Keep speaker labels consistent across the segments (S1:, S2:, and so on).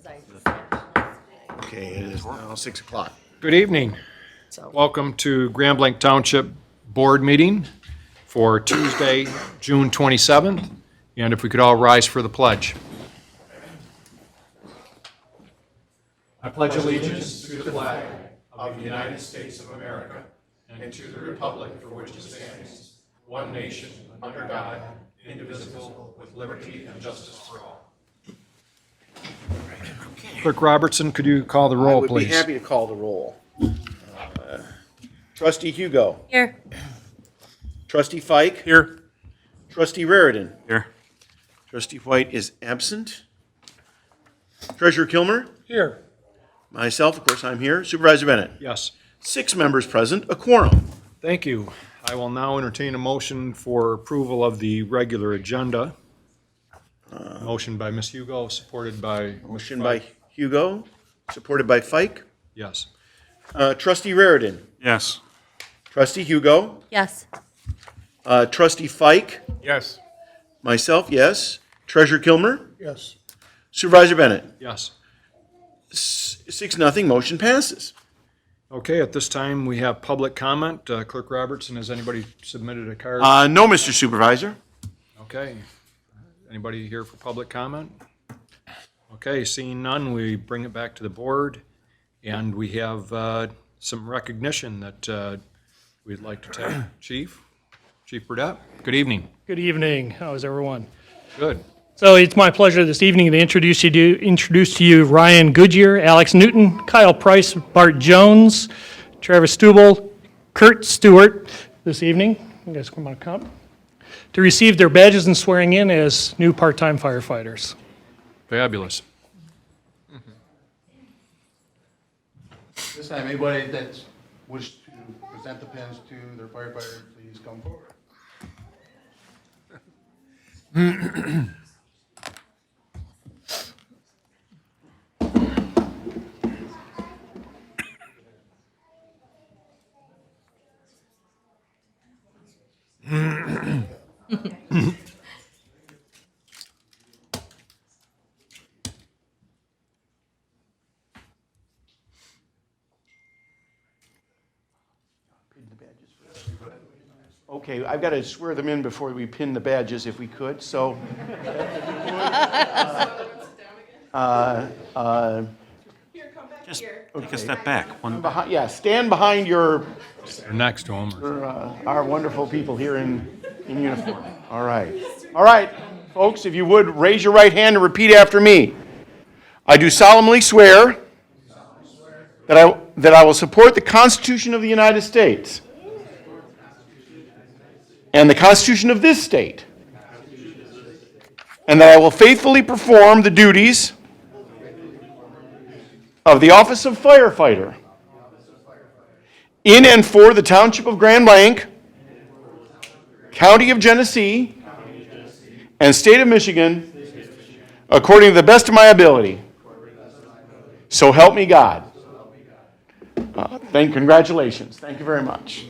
S1: Okay, it is now 6 o'clock.
S2: Good evening. Welcome to Grand Blanc Township Board Meeting for Tuesday, June 27th. And if we could all rise for the pledge. I pledge allegiance to the flag of the United States of America and to the republic for which it stands, one nation, under God, indivisible, with liberty and justice for all. Clerk Robertson, could you call the roll, please?
S1: I would be happy to call the roll. Trustee Hugo.
S3: Here.
S1: Trustee Fike.
S4: Here.
S1: Trustee Raridan.
S4: Here.
S1: Trustee White is absent. Treasurer Kilmer.
S2: Here.
S1: Myself, of course, I'm here. Supervisor Bennett.
S2: Yes.
S1: 6 members present, a quorum.
S2: Thank you. I will now entertain a motion for approval of the regular agenda. Motion by Ms. Hugo, supported by...
S1: Motion by Hugo, supported by Fike.
S2: Yes.
S1: Trustee Raridan.
S4: Yes.
S1: Trustee Hugo.
S3: Yes.
S1: Trustee Fike.
S4: Yes.
S1: Myself, yes. Treasurer Kilmer.
S4: Yes.
S1: Supervisor Bennett.
S2: Yes.
S1: 6-0, motion passes.
S2: Okay, at this time, we have public comment. Clerk Robertson, has anybody submitted a card?
S1: No, Mr. Supervisor.
S2: Okay. Anybody here for public comment? Okay, seeing none, we bring it back to the board, and we have some recognition that we'd like to take. Chief Burdette, good evening.
S5: Good evening. How is everyone?
S2: Good.
S5: So it's my pleasure this evening to introduce to you Ryan Goodyear, Alex Newton, Kyle Price, Bart Jones, Travis Stubel, Kurt Stewart this evening. You guys want to come? To receive their badges and swearing in as new part-time firefighters.
S2: Fabulous.
S6: This time, anybody that wishes to present the pins to their firefighter, please come forward.
S1: Okay, I've got to swear them in before we pin the badges, if we could, so.
S4: Just take a step back. One.
S1: Yeah, stand behind your,
S2: You're next to him.
S1: our wonderful people here in uniform. All right. All right, folks, if you would, raise your right hand and repeat after me. I do solemnly swear that I will support the Constitution of the United States and the Constitution of this state, and that I will faithfully perform the duties of the office of firefighter in and for the Township of Grand Blanc, County of Genesee, and State of Michigan, according to the best of my ability. So help me God. Congratulations. Thank you very much.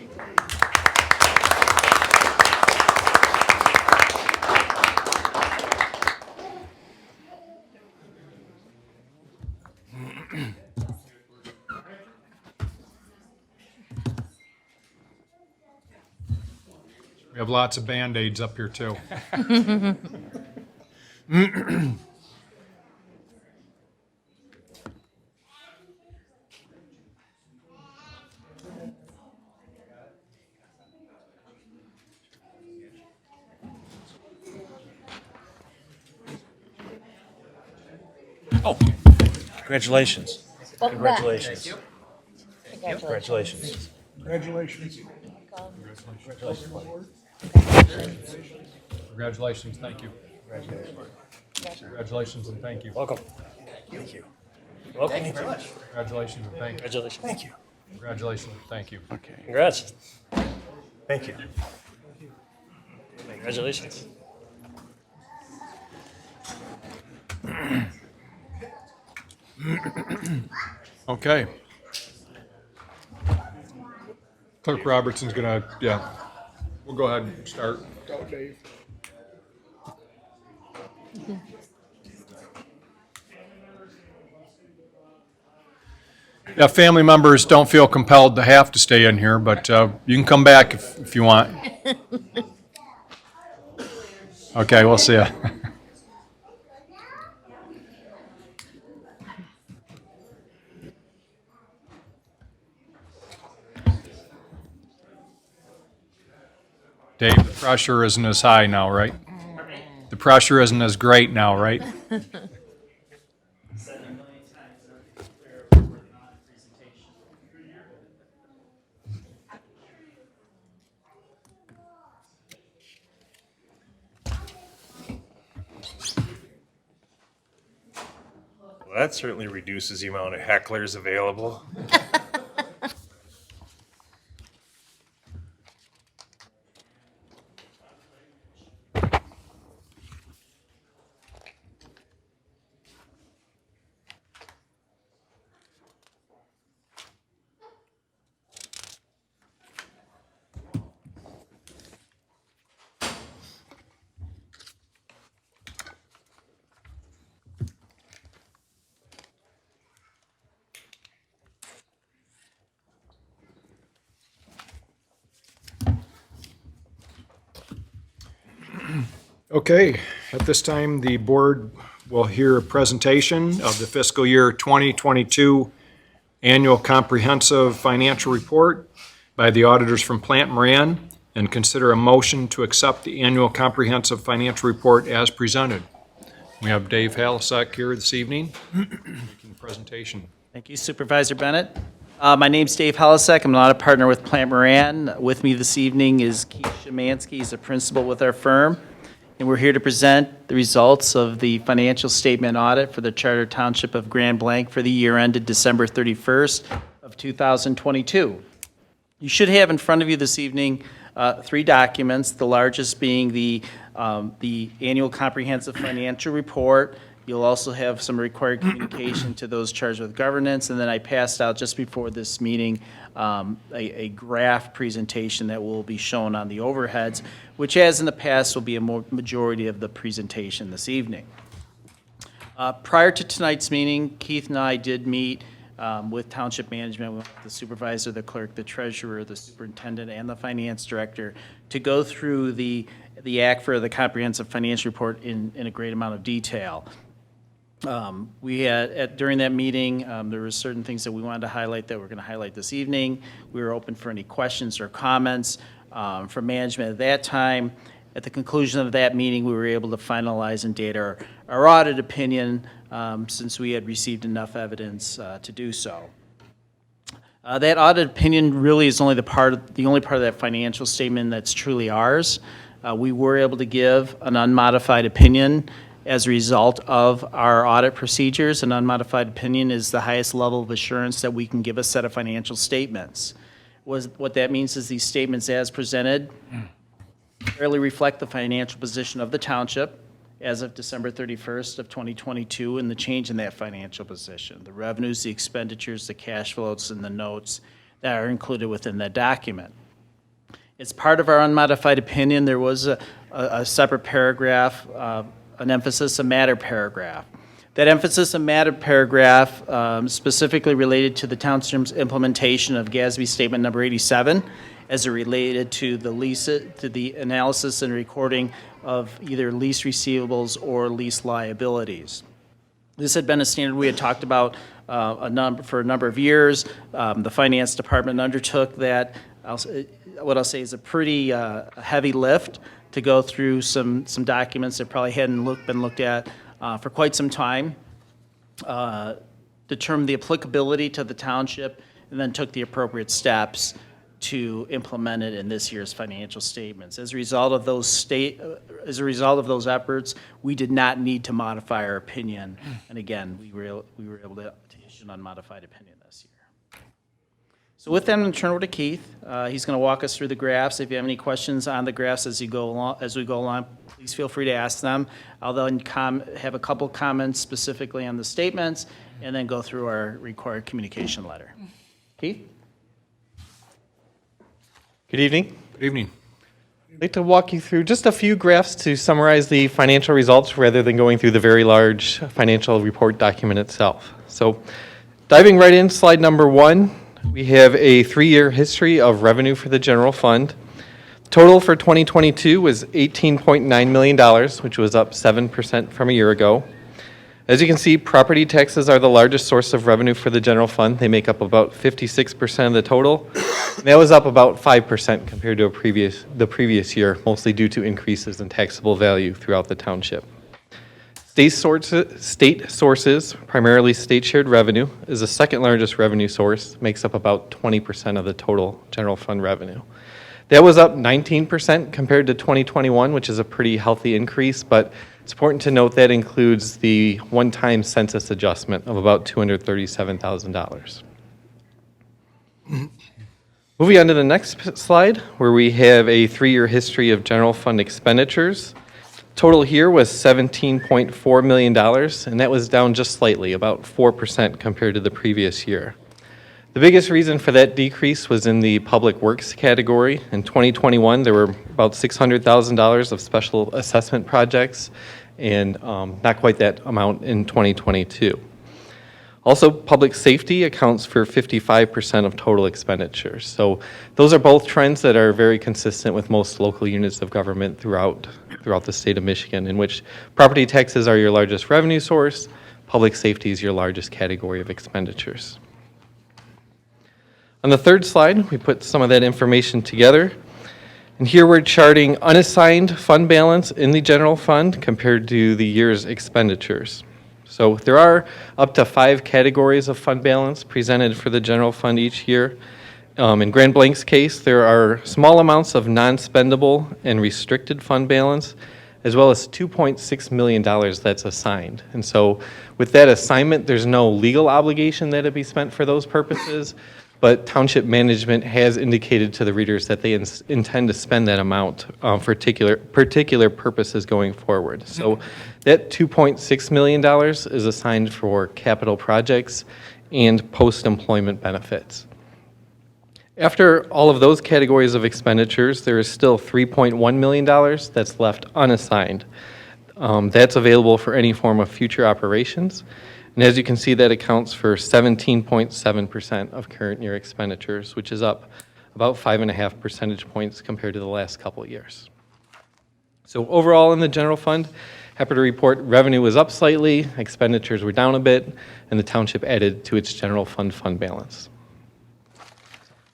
S2: We have lots of Band-Aids up here, too.
S4: Oh, congratulations. Congratulations. Congratulations.
S2: Congratulations, thank you. Congratulations and thank you.
S5: Welcome.
S4: Thank you.
S5: Welcome.
S4: Thank you very much.
S2: Congratulations and thank you.
S5: Congratulations.
S4: Thank you.
S2: Congratulations and thank you.
S1: Okay.
S5: Congrats.
S4: Thank you.
S5: Congratulations.
S2: Okay. Clerk Robertson's gonna, we'll go ahead and start. Go, Dave. Yeah, family members don't feel compelled to have to stay in here, but you can come back if you want. Okay, we'll see ya. Dave, the pressure isn't as high now, right? The pressure isn't as great now, right?
S3: Well, that certainly reduces the amount of hecklers available.
S2: Okay, at this time, the board will hear a presentation of the fiscal year 2022 Annual Comprehensive Financial Report by the auditors from Plant Moran, and consider a motion to accept the Annual Comprehensive Financial Report as presented. We have Dave Halasek here this evening making the presentation.
S7: Thank you, Supervisor Bennett. My name's Dave Halasek. I'm an audit partner with Plant Moran. With me this evening is Keith Szymanski. He's a principal with our firm. And we're here to present the results of the financial statement audit for the Charter Township of Grand Blanc for the year ended December 31st of 2022. You should have in front of you this evening three documents, the largest being the Annual Comprehensive Financial Report. You'll also have some required communication to those charged with governance. And then I passed out just before this meeting a graph presentation that will be shown on the overheads, which as in the past will be a majority of the presentation this evening. Prior to tonight's meeting, Keith and I did meet with Township Management, with the supervisor, the clerk, the treasurer, the superintendent, and the finance director to go through the act for the comprehensive financial report in a great amount of detail. We had, during that meeting, there were certain things that we wanted to highlight that we're going to highlight this evening. We were open for any questions or comments from management at that time. At the conclusion of that meeting, we were able to finalize and date our audit opinion since we had received enough evidence to do so. That audit opinion really is only the only part of that financial statement that's truly ours. We were able to give an unmodified opinion as a result of our audit procedures. An unmodified opinion is the highest level of assurance that we can give a set of financial statements. What that means is these statements as presented fairly reflect the financial position of the township as of December 31st of 2022 and the change in that financial position, the revenues, the expenditures, the cash flows, and the notes that are included within that document. As part of our unmodified opinion, there was a separate paragraph, an emphasis of matter paragraph. That emphasis of matter paragraph specifically related to the township's implementation of GASB Statement Number 87 as it related to the analysis and recording of either lease receivables or lease liabilities. This had been a standard we had talked about for a number of years. The finance department undertook that. What I'll say is a pretty heavy lift to go through some documents that probably hadn't been looked at for quite some time, determined the applicability to the township, and then took the appropriate steps to implement it in this year's financial statements. As a result of those efforts, we did not need to modify our opinion, and again, we were able to issue an unmodified opinion this year. So with that, I'm going to turn over to Keith. He's going to walk us through the graphs. If you have any questions on the graphs as we go along, please feel free to ask them. I'll then have a couple comments specifically on the statements, and then go through our required communication letter. Keith?
S8: Good evening.
S2: Good evening.
S8: I'd like to walk you through just a few graphs to summarize the financial results rather than going through the very large financial report document itself. So Diving right in, slide number 1, we have a 3-year history of revenue for the general fund. Total for 2022 was $18.9 million, which was up 7% from a year ago. As you can see, property taxes are the largest source of revenue for the general fund. They make up about 56% of the total. That was up about 5% compared to the previous year, mostly due to increases in taxable value throughout the township. State sources, primarily state shared revenue, is the second largest revenue source, makes up about 20% of the total general fund revenue. That was up 19% compared to 2021, which is a pretty healthy increase, but it's important to note that includes the one-time census adjustment of about $237,000. Moving on to the next slide, where we have a 3-year history of general fund expenditures. Total here was $17.4 million, and that was down just slightly, about 4% compared to the previous year. The biggest reason for that decrease was in the public works category. In 2021, there were about $600,000 of special assessment projects, and not quite that amount in 2022. Also, public safety accounts for 55% of total expenditures. So those are both trends that are very consistent with most local units of government throughout the state of Michigan, in which property taxes are your largest revenue source, public safety is your largest category of expenditures. On the third slide, we put some of that information together. And here we're charting unassigned fund balance in the general fund compared to the year's expenditures. So there are up to 5 categories of fund balance presented for the general fund each year. In Grand Blank's case, there are small amounts of non-spendable and restricted fund balance, as well as $2.6 million that's assigned. And so with that assignment, there's no legal obligation that it be spent for those purposes, but township management has indicated to the readers that they intend to spend that amount for particular purposes going forward. So that $2.6 million is assigned for capital projects and post-employment benefits. After all of those categories of expenditures, there is still $3.1 million that's left unassigned. That's available for any form of future operations. And as you can see, that accounts for 17.7% of current year expenditures, which is up about 5.5 percentage points compared to the last couple of years. So overall in the general fund, happy to report revenue was up slightly, expenditures were down a bit, and the township added to its general fund balance.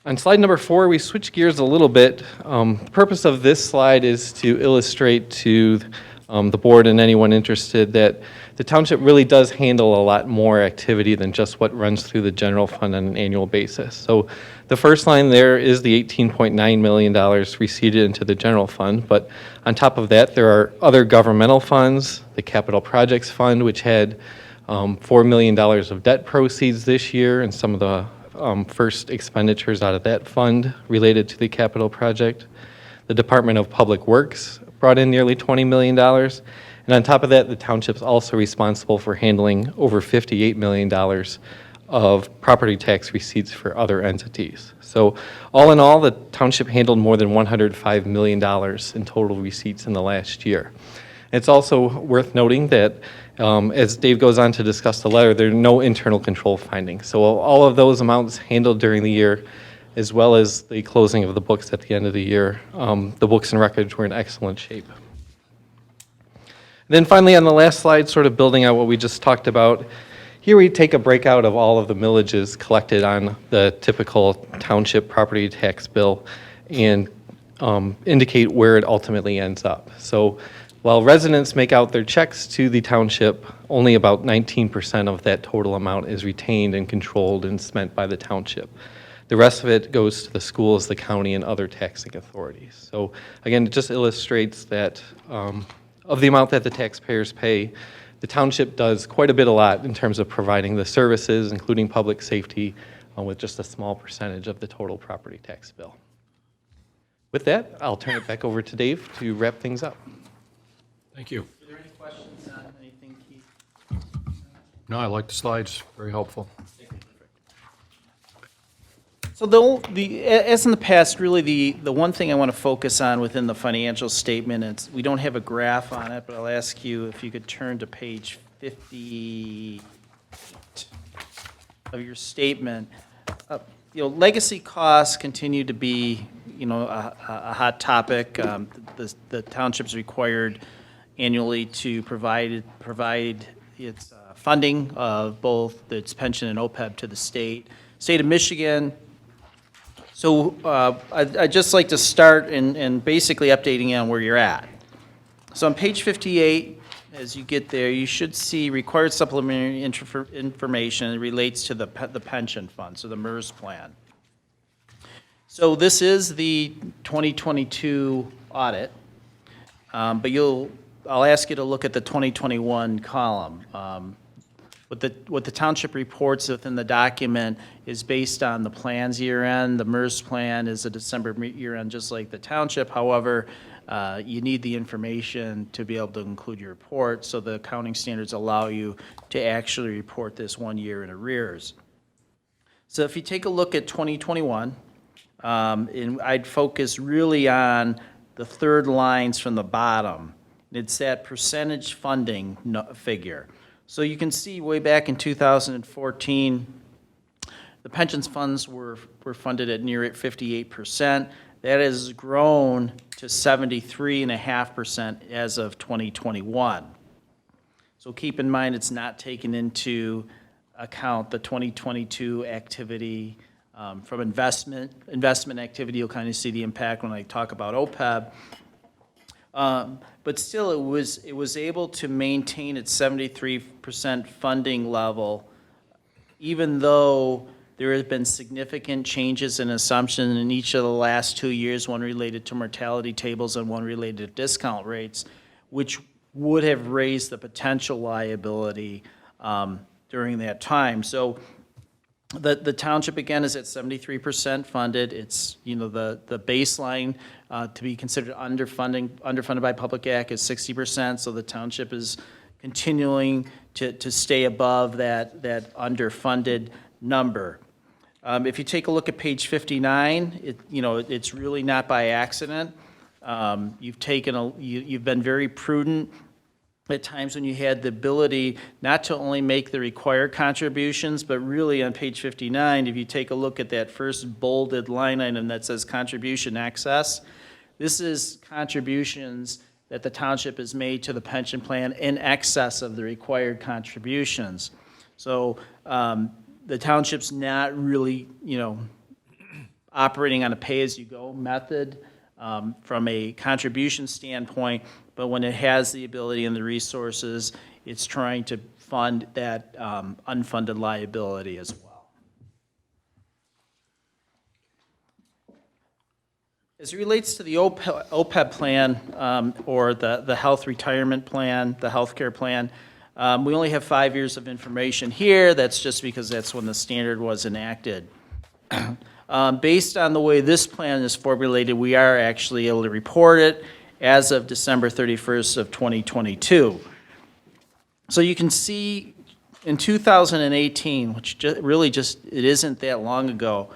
S8: On slide number 4, we switch gears a little bit. The purpose of this slide is to illustrate to the board and anyone interested that the township really does handle a lot more activity than just what runs through the general fund on an annual basis. So the first line there is the $18.9 million receipted into the general fund, but on top of that, there are other governmental funds, the Capital Projects Fund, which had $4 million of debt proceeds this year, and some of the first expenditures out of that fund related to the capital project. The Department of Public Works brought in nearly $20 million. And on top of that, the township's also responsible for handling over $58 million of property tax receipts for other entities. So all in all, the township handled more than $105 million in total receipts in the last year. It's also worth noting that as Dave goes on to discuss the letter, there are no internal control findings. So all of those amounts handled during the year, as well as the closing of the books at the end of the year, the books and records were in excellent shape. Then finally, on the last slide, sort of building out what we just talked about, here we take a breakout of all of the millages collected on the typical township property tax bill and indicate where it ultimately ends up. So while residents make out their checks to the township, only about 19% of that total amount is retained and controlled and spent by the township. The rest of it goes to the schools, the county, and other taxing authorities. So again, it just illustrates that of the amount that the taxpayers pay, the township does quite a lot in terms of providing the services, including public safety, with just a small percentage of the total property tax bill. With that, I'll turn it back over to Dave to wrap things up.
S2: Thank you.
S7: Are there any questions on anything, Keith?
S2: No, I like the slides, very helpful.
S7: So as in the past, really the one thing I want to focus on within the financial statement, is we don't have a graph on it, but I'll ask you if you could turn to page 58. your statement, legacy costs continue to be, a hot topic. The township's required annually to provide its funding of both its pension and OPEB to the state. State of Michigan. So I'd just like to start in basically updating you on where you're at. So on page 58, as you get there, you should see required supplementary information that relates to the pension fund, so the MERS plan. So this is the 2022 audit, but I'll ask you to look at the 2021 column. What the township reports within the document is based on the plan's year end. The MERS plan is a December year end, just like the township. However, you need the information to be able to include your report, so the accounting standards allow you to actually report this 1 year in arrears. So if you take a look at 2021, and I'd focus really on the third lines from the bottom. It's that percentage funding figure. So you can see way back in 2014, the pensions funds were funded at near 58%. That has grown to 73.5% as of 2021. So keep in mind, it's not taken into account the 2022 activity from investment activity. You'll kind of see the impact when I talk about OPEB. But still, it was able to maintain its 73% funding level, even though there have been significant changes in assumption in each of the last 2 years, one related to mortality tables and one related to discount rates, which would have raised the potential liability during that time. So the township, again, is at 73% funded. It's, the baseline to be considered underfunded by Public Act is 60%, so the township is continuing to stay above that underfunded number. If you take a look at page 59, it's really not by accident. You've been very prudent at times when you had the ability not to only make the required contributions, but really on page 59, if you take a look at that first bolded line item that says contribution excess, this is contributions that the township has made to the pension plan in excess of the required contributions. So the township's not really, operating on a pay-as-you-go method from a contribution standpoint, but when it has the ability and the resources, it's trying to fund that unfunded liability as well. As it relates to the OPEB plan or the health retirement plan, the healthcare plan, we only have 5 years of information here. That's just because that's when the standard was enacted. Based on the way this plan is formulated, we are actually able to report it as of December 31st of 2022. So you can see in 2018, which it isn't that long ago.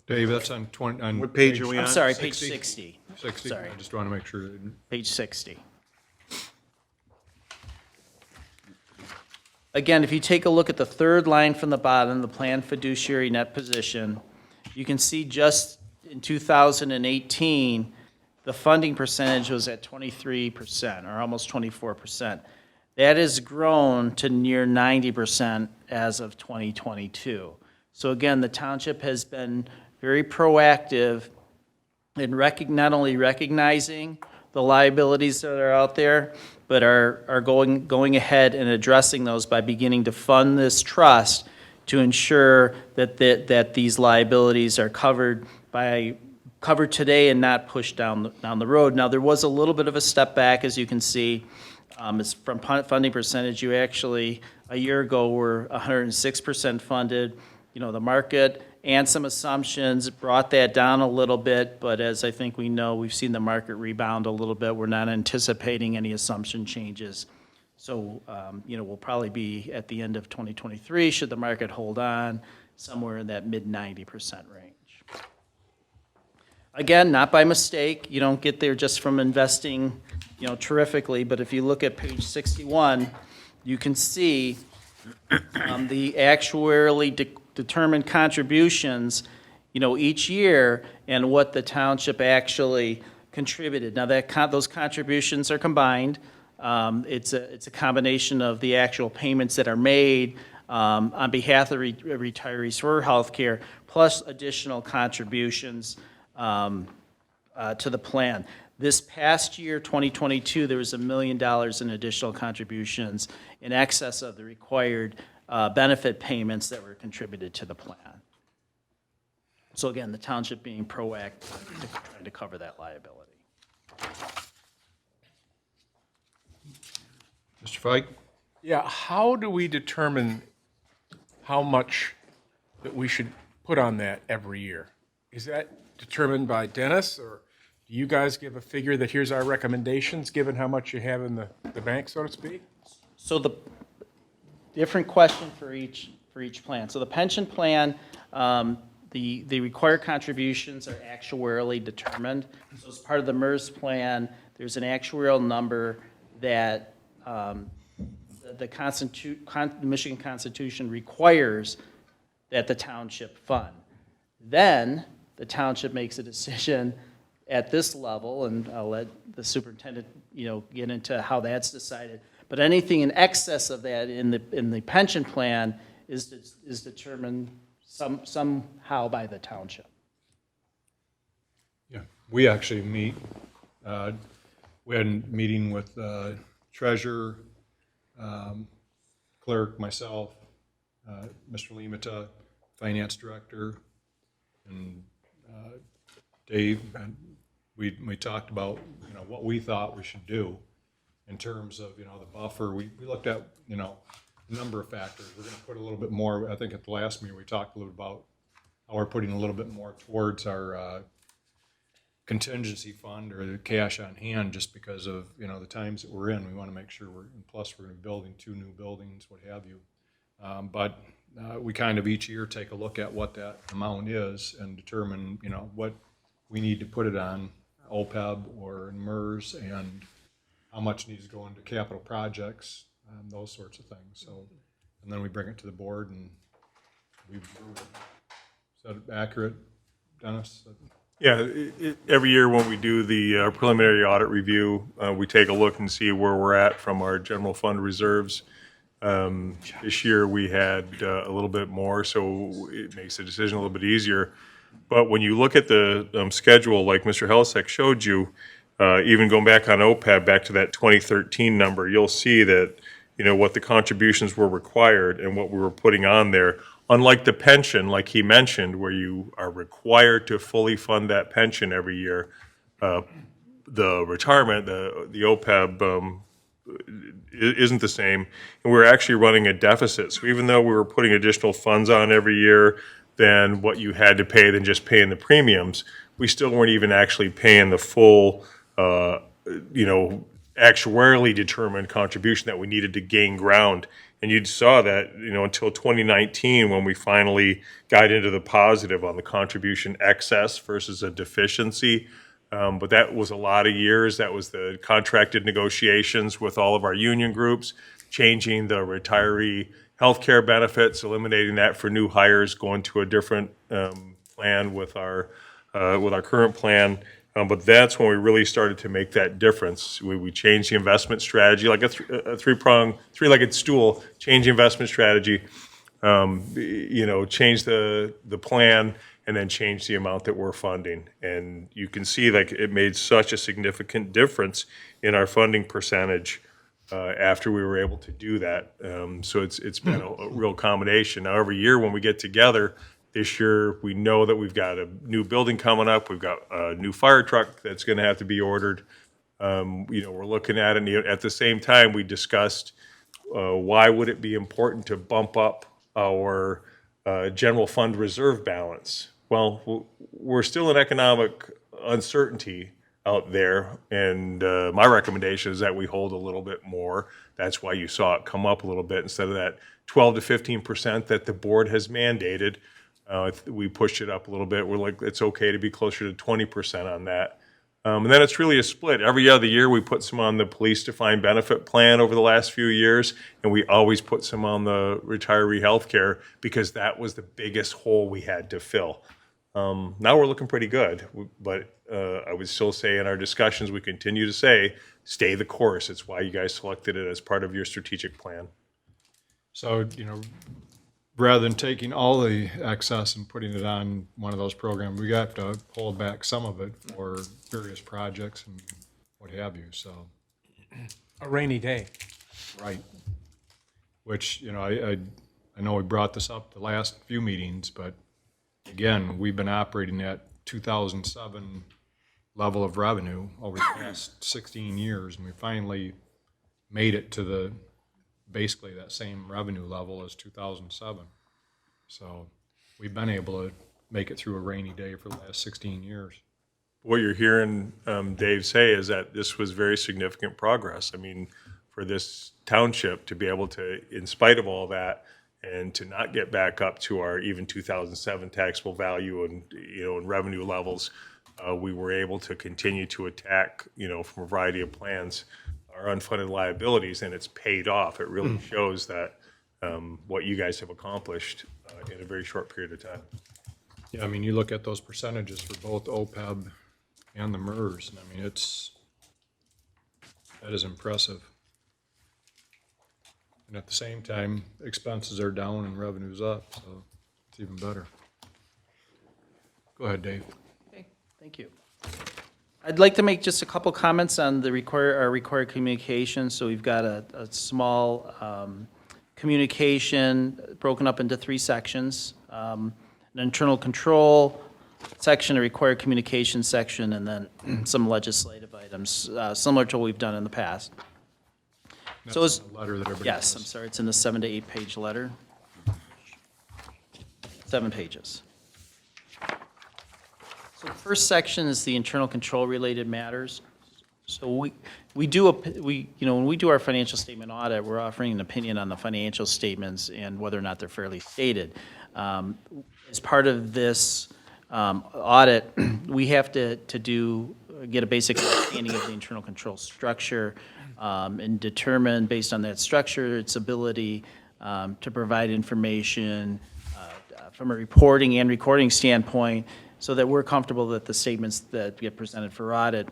S2: Dave, that's on 20. On
S4: What page are we on?
S7: I'm sorry, page 60.
S2: 60?
S7: Sorry.
S2: I just want to make sure.
S7: Page 60. Again, if you take a look at the third line from the bottom, the planned fiduciary net position, you can see just in 2018, the funding percentage was at 23%, or almost 24%. That has grown to near 90% as of 2022. So again, the township has been very proactive in not only recognizing the liabilities that are out there, but are going ahead and addressing those by beginning to fund this trust to ensure that these liabilities are covered today and not pushed down the road. Now, there was a little bit of a step back, as you can see. It's from funding percentage, you actually, a year ago, were 106% funded. The market and some assumptions brought that down a little bit, but as I think we know, we've seen the market rebound a little bit. We're not anticipating any assumption changes. So, we'll probably be at the end of 2023, should the market hold on, somewhere in that mid-90% range. Again, not by mistake. You don't get there just from investing, terrifically, but if you look at page 61, you can see the actuarially determined contributions, each year and what the township actually contributed. Now, those contributions are combined. It's a combination of the actual payments that are made on behalf of retirees for healthcare, plus additional contributions to the plan. This past year, 2022, there was $1 million in additional contributions in excess of the required benefit payments that were contributed to the plan. So again, the township being proactive to trying to cover that liability.
S2: Mr. Fike?
S9: Yeah, how do we determine how much that we should put on that every year? Is that determined by Dennis, or do you guys give a figure that here's our recommendations, given how much you have in the bank, so to speak?
S7: So the different question for each plan. So the pension plan, the required contributions are actuarially determined. So as part of the MERS plan, there's an actuarial number that the Michigan Constitution requires that the township fund. Then the township makes a decision at this level, and I'll let the superintendent, get into how that's decided. But anything in excess of that in the pension plan is determined somehow by the township.
S2: Yeah, we actually meet, we had a meeting with treasurer, clerk, myself, Mr. Limata, finance director, and Dave, and we talked about, what we thought we should do in terms of, the buffer. We looked at, a number of factors. We're going to put a little bit more, I think at the last meeting, we talked a little about how we're putting a little bit more towards our contingency fund or the cash on hand, just because of, the times that we're in. We want to make sure and plus we're going to be building 2 new buildings, what have you. But we kind of each year take a look at what that amount is and determine, what we need to put it on OPEB or MERS, and how much needs to go into capital projects, those sorts of things. So, and then we bring it to the board and we approve it. Is that accurate, Dennis?
S3: Yeah, every year when we do the preliminary audit review, we take a look and see where we're at from our general fund reserves. This year we had a little bit more, so it makes the decision a little bit easier. But when you look at the schedule, like Mr. Helisek showed you, even going back on OPEB, back to that 2013 number, you'll see that, what the contributions were required and what we were putting on there. Unlike the pension, like he mentioned, where you are required to fully fund that pension every year, the retirement, the OPEB isn't the same, and we're actually running a deficit. So even though we were putting additional funds on every year than what you had to pay than just paying the premiums, we still weren't even actually paying the full, actuarially determined contribution that we needed to gain ground. And you saw that, until 2019, when we finally got into the positive on the contribution excess versus a deficiency. But that was a lot of years. That was the contracted negotiations with all of our union groups, changing the retiree healthcare benefits, eliminating that for new hires, going to a different plan with our current plan. But that's when we really started to make that difference. We changed the investment strategy, like a three-legged stool, change the investment strategy, change the plan, and then change the amount that we're funding. And you can see like it made such a significant difference in our funding percentage after we were able to do that. So it's been a real combination. Now, every year when we get together, this year, we know that we've got a new building coming up. We've got a new fire truck that's going to have to be ordered. We're looking at it. And at the same time, we discussed why would it be important to bump up our general fund reserve balance. Well, we're still in economic uncertainty out there, and my recommendation is that we hold a little bit more. That's why you saw it come up a little bit instead of that 12 to 15% that the board has mandated. We pushed it up a little bit. We're like, it's okay to be closer to 20% on that. And then it's really a split. Every other year, we put some on the police defined benefit plan over the last few years, and we always put some on the retiree health care because that was the biggest hole we had to fill. Now we're looking pretty good, but I would still say in our discussions, we continue to say, stay the course. It's why you guys selected it as part of your strategic plan.
S2: So, rather than taking all the excess and putting it on one of those programs, we have to hold back some of it for various projects and what have you, so.
S9: A rainy day.
S2: Right. Which, I know we brought this up the last few meetings, but again, we've been operating at 2007 level of revenue over the past 16 years, and we finally made it to basically that same revenue level as 2007. So we've been able to make it through a rainy day for the last 16 years.
S3: What you're hearing Dave say is that this was very significant progress. I mean, for this township to be able to, in spite of all that, and to not get back up to our even 2007 taxable value and and revenue levels, we were able to continue to attack from a variety of plans our unfunded liabilities, and it's paid off. It really shows that what you guys have accomplished in a very short period of time.
S2: Yeah, I mean, you look at those percentages for both OPEB and the MERS, and I mean, that is impressive. And at the same time, expenses are down and revenue's up, so it's even better. Go ahead, Dave.
S7: Okay, thank you. I'd like to make just a couple comments on the required communication. So we've got a small communication broken up into 3 sections. An internal control section, a required communication section, and then some legislative items, similar to what we've done in the past. So
S2: That's the letter that everybody
S7: yes,
S2: has.
S7: I'm sorry, it's in the 7 to 8 page letter. 7 pages. So the first section is the internal control related matters. So we do when we do our financial statement audit, we're offering an opinion on the financial statements and whether or not they're fairly stated. As part of this audit, we have to get a basic understanding of the internal control structure and determine, based on that structure, its ability to provide information from a reporting and recording standpoint, so that we're comfortable that the statements that get presented for audit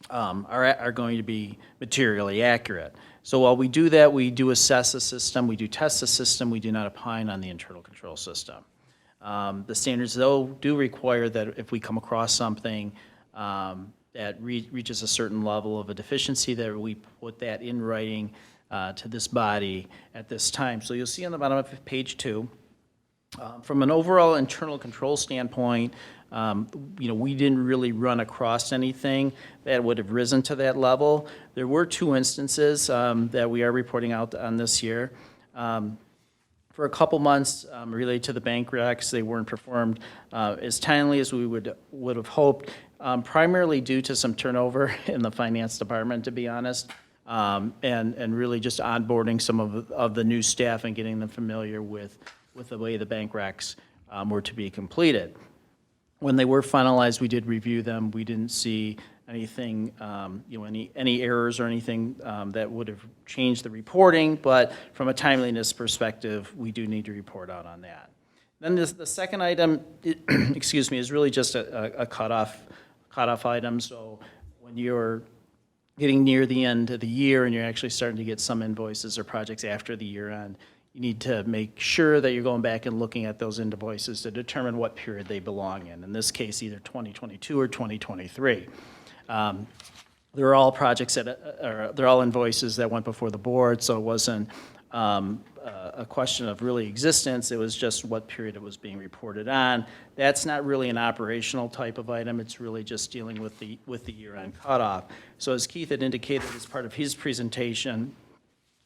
S7: are going to be materially accurate. So while we do that, we do assess the system, we do test the system, we do not opine on the internal control system. The standards, though, do require that if we come across something that reaches a certain level of a deficiency, that we put that in writing to this body at this time. So you'll see on the bottom of page 2, from an overall internal control standpoint, we didn't really run across anything that would have risen to that level. There were 2 instances that we are reporting out on this year. For a couple months, related to the bank recs, they weren't performed as timely as we would have hoped, primarily due to some turnover in the finance department, to be honest, and really just onboarding some of the new staff and getting them familiar with the way the bank recs were to be completed. When they were finalized, we did review them. We didn't see anything, any errors or anything that would have changed the reporting, but from a timeliness perspective, we do need to report out on that. Then the second item, excuse me, is really just a cutoff item. So when you're getting near the end of the year and you're actually starting to get some invoices or projects after the year end, you need to make sure that you're going back and looking at those invoices to determine what period they belong in this case, either 2022 or 2023. They're all projects they're all invoices that went before the board, so it wasn't a question of really existence, it was just what period it was being reported on. That's not really an operational type of item, it's really just dealing with the year-end cutoff. So as Keith had indicated as part of his presentation,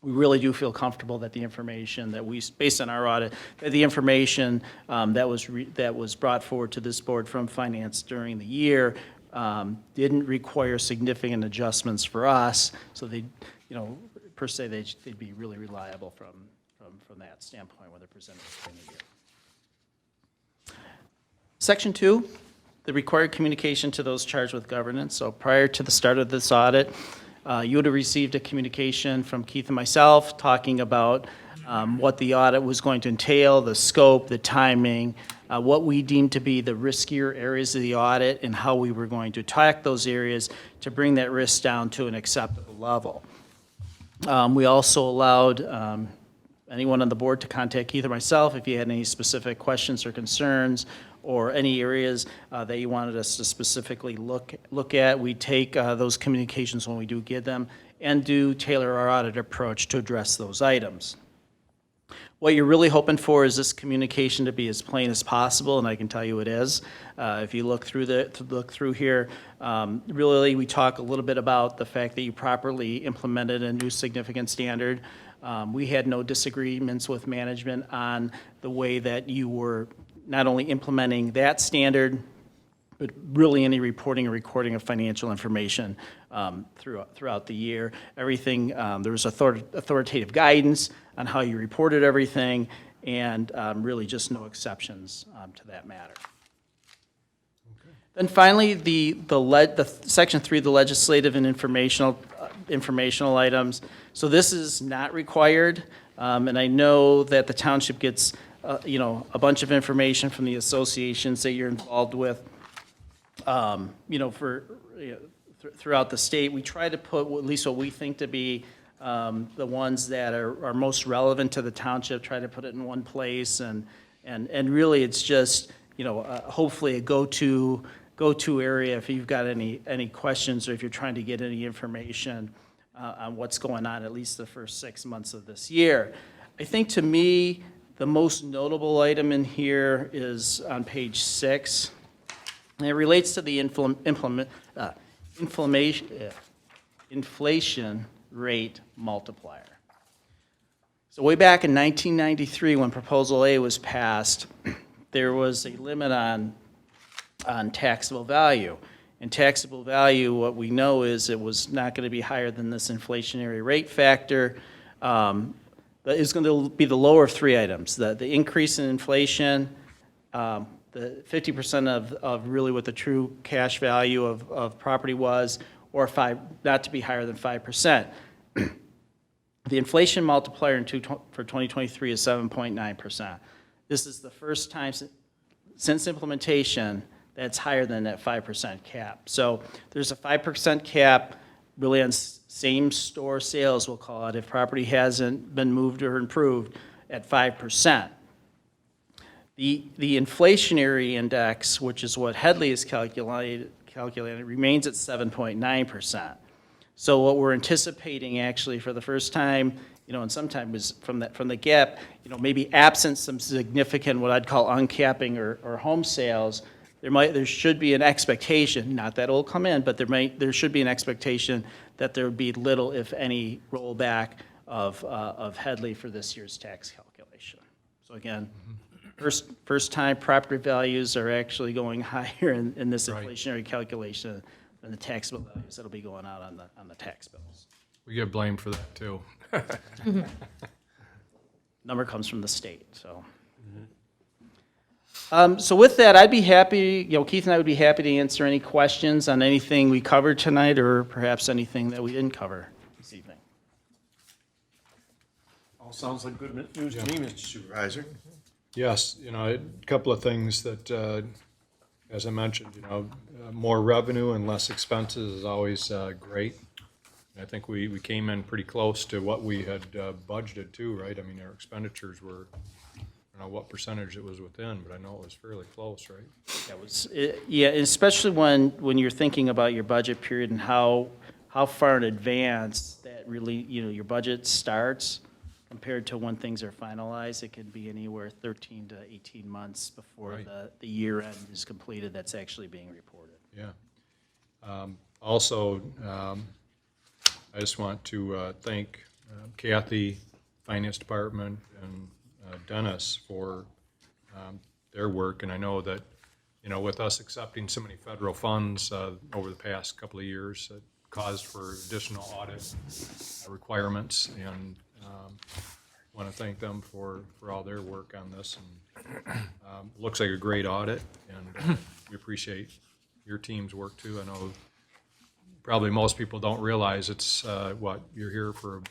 S7: we really do feel comfortable that the information that based on our audit, that the information that was brought forward to this board from finance during the year didn't require significant adjustments for us. So they, per se, they'd be really reliable from that standpoint when they're presented during the year. Section 2 the required communication to those charged with governance. So prior to the start of this audit, you would have received a communication from Keith and myself talking about what the audit was going to entail, the scope, the timing, what we deemed to be the riskier areas of the audit, and how we were going to attack those areas to bring that risk down to an acceptable level. We also allowed anyone on the board to contact Keith or myself if you had any specific questions or concerns or any areas that you wanted us to specifically look at. We take those communications when we do get them and do tailor our audit approach to address those items. What you're really hoping for is this communication to be as plain as possible, and I can tell you it is. If you look through here, really we talk a little bit about the fact that you properly implemented a new significant standard. We had no disagreements with management on the way that you were not only implementing that standard, but really any reporting or recording of financial information throughout the year. Everything, there was authoritative guidance on how you reported everything, and really just no exceptions to that matter. Then finally, the section 3, the legislative and informational items. So this is not required, and I know that the township gets a bunch of information from the associations that you're involved with. Throughout the state, we try to put at least what we think to be the ones that are most relevant to the township, try to put it in one place, and really it's just hopefully a go-to area if you've got any questions or if you're trying to get any information on what's going on at least the first 6 months of this year. I think to me the most notable item in here is on page 6. And it relates to the inflation rate multiplier. So way back in 1993, when Proposal A was passed, there was a limit on taxable value. And taxable value, what we know is it was not going to be higher than this inflationary rate factor. That is going to be the lower of 3 items: the increase in inflation, the 50% of really what the true cash value of property was, or not to be higher than 5%. The inflation multiplier for 2023 is 7.9%. This is the first time since implementation that's higher than that 5% cap. So there's a 5% cap really on same-store sales, we'll call it, if property hasn't been moved or improved at 5%. The inflationary index, which is what Headley has calculated, remains at 7.9%. So what we're anticipating actually for the first time, and sometimes from the gap, maybe absent some significant what I'd call uncapping or home sales, there should be an expectation, not that it'll come in, but there should be an expectation that there would be little, if any, rollback of Headley for this year's tax calculation. So again, first time property values are actually going higher in this inflationary calculation than the taxable values that'll be going out on the tax bills.
S2: We get blamed for that, too.
S7: Number comes from the state, so. So with that, I'd be happy, Keith and I would be happy to answer any questions on anything we covered tonight or perhaps anything that we didn't cover this evening.
S6: All sounds like good news to me, Mr. Supervisor.
S2: Yes, a couple of things that, as I mentioned, more revenue and less expenses is always great. I think we came in pretty close to what we had budgeted too, right? I mean, our expenditures were, I don't know what percentage it was within, but I know it was fairly close, right?
S7: Yeah, especially when you're thinking about your budget period and how far in advance that really, your budget starts compared to when things are finalized. It could be anywhere 13 to 18 months before the year end is completed that's actually being reported.
S2: Yeah. Also, I just want to thank Kathy, Finance Department, and Dennis for their work. And I know that, with us accepting so many federal funds over the past couple of years, it caused for additional audit requirements. And want to thank them for all their work on this. And looks like a great audit, and we appreciate your team's work too. I know probably most people don't realize it's, you're here for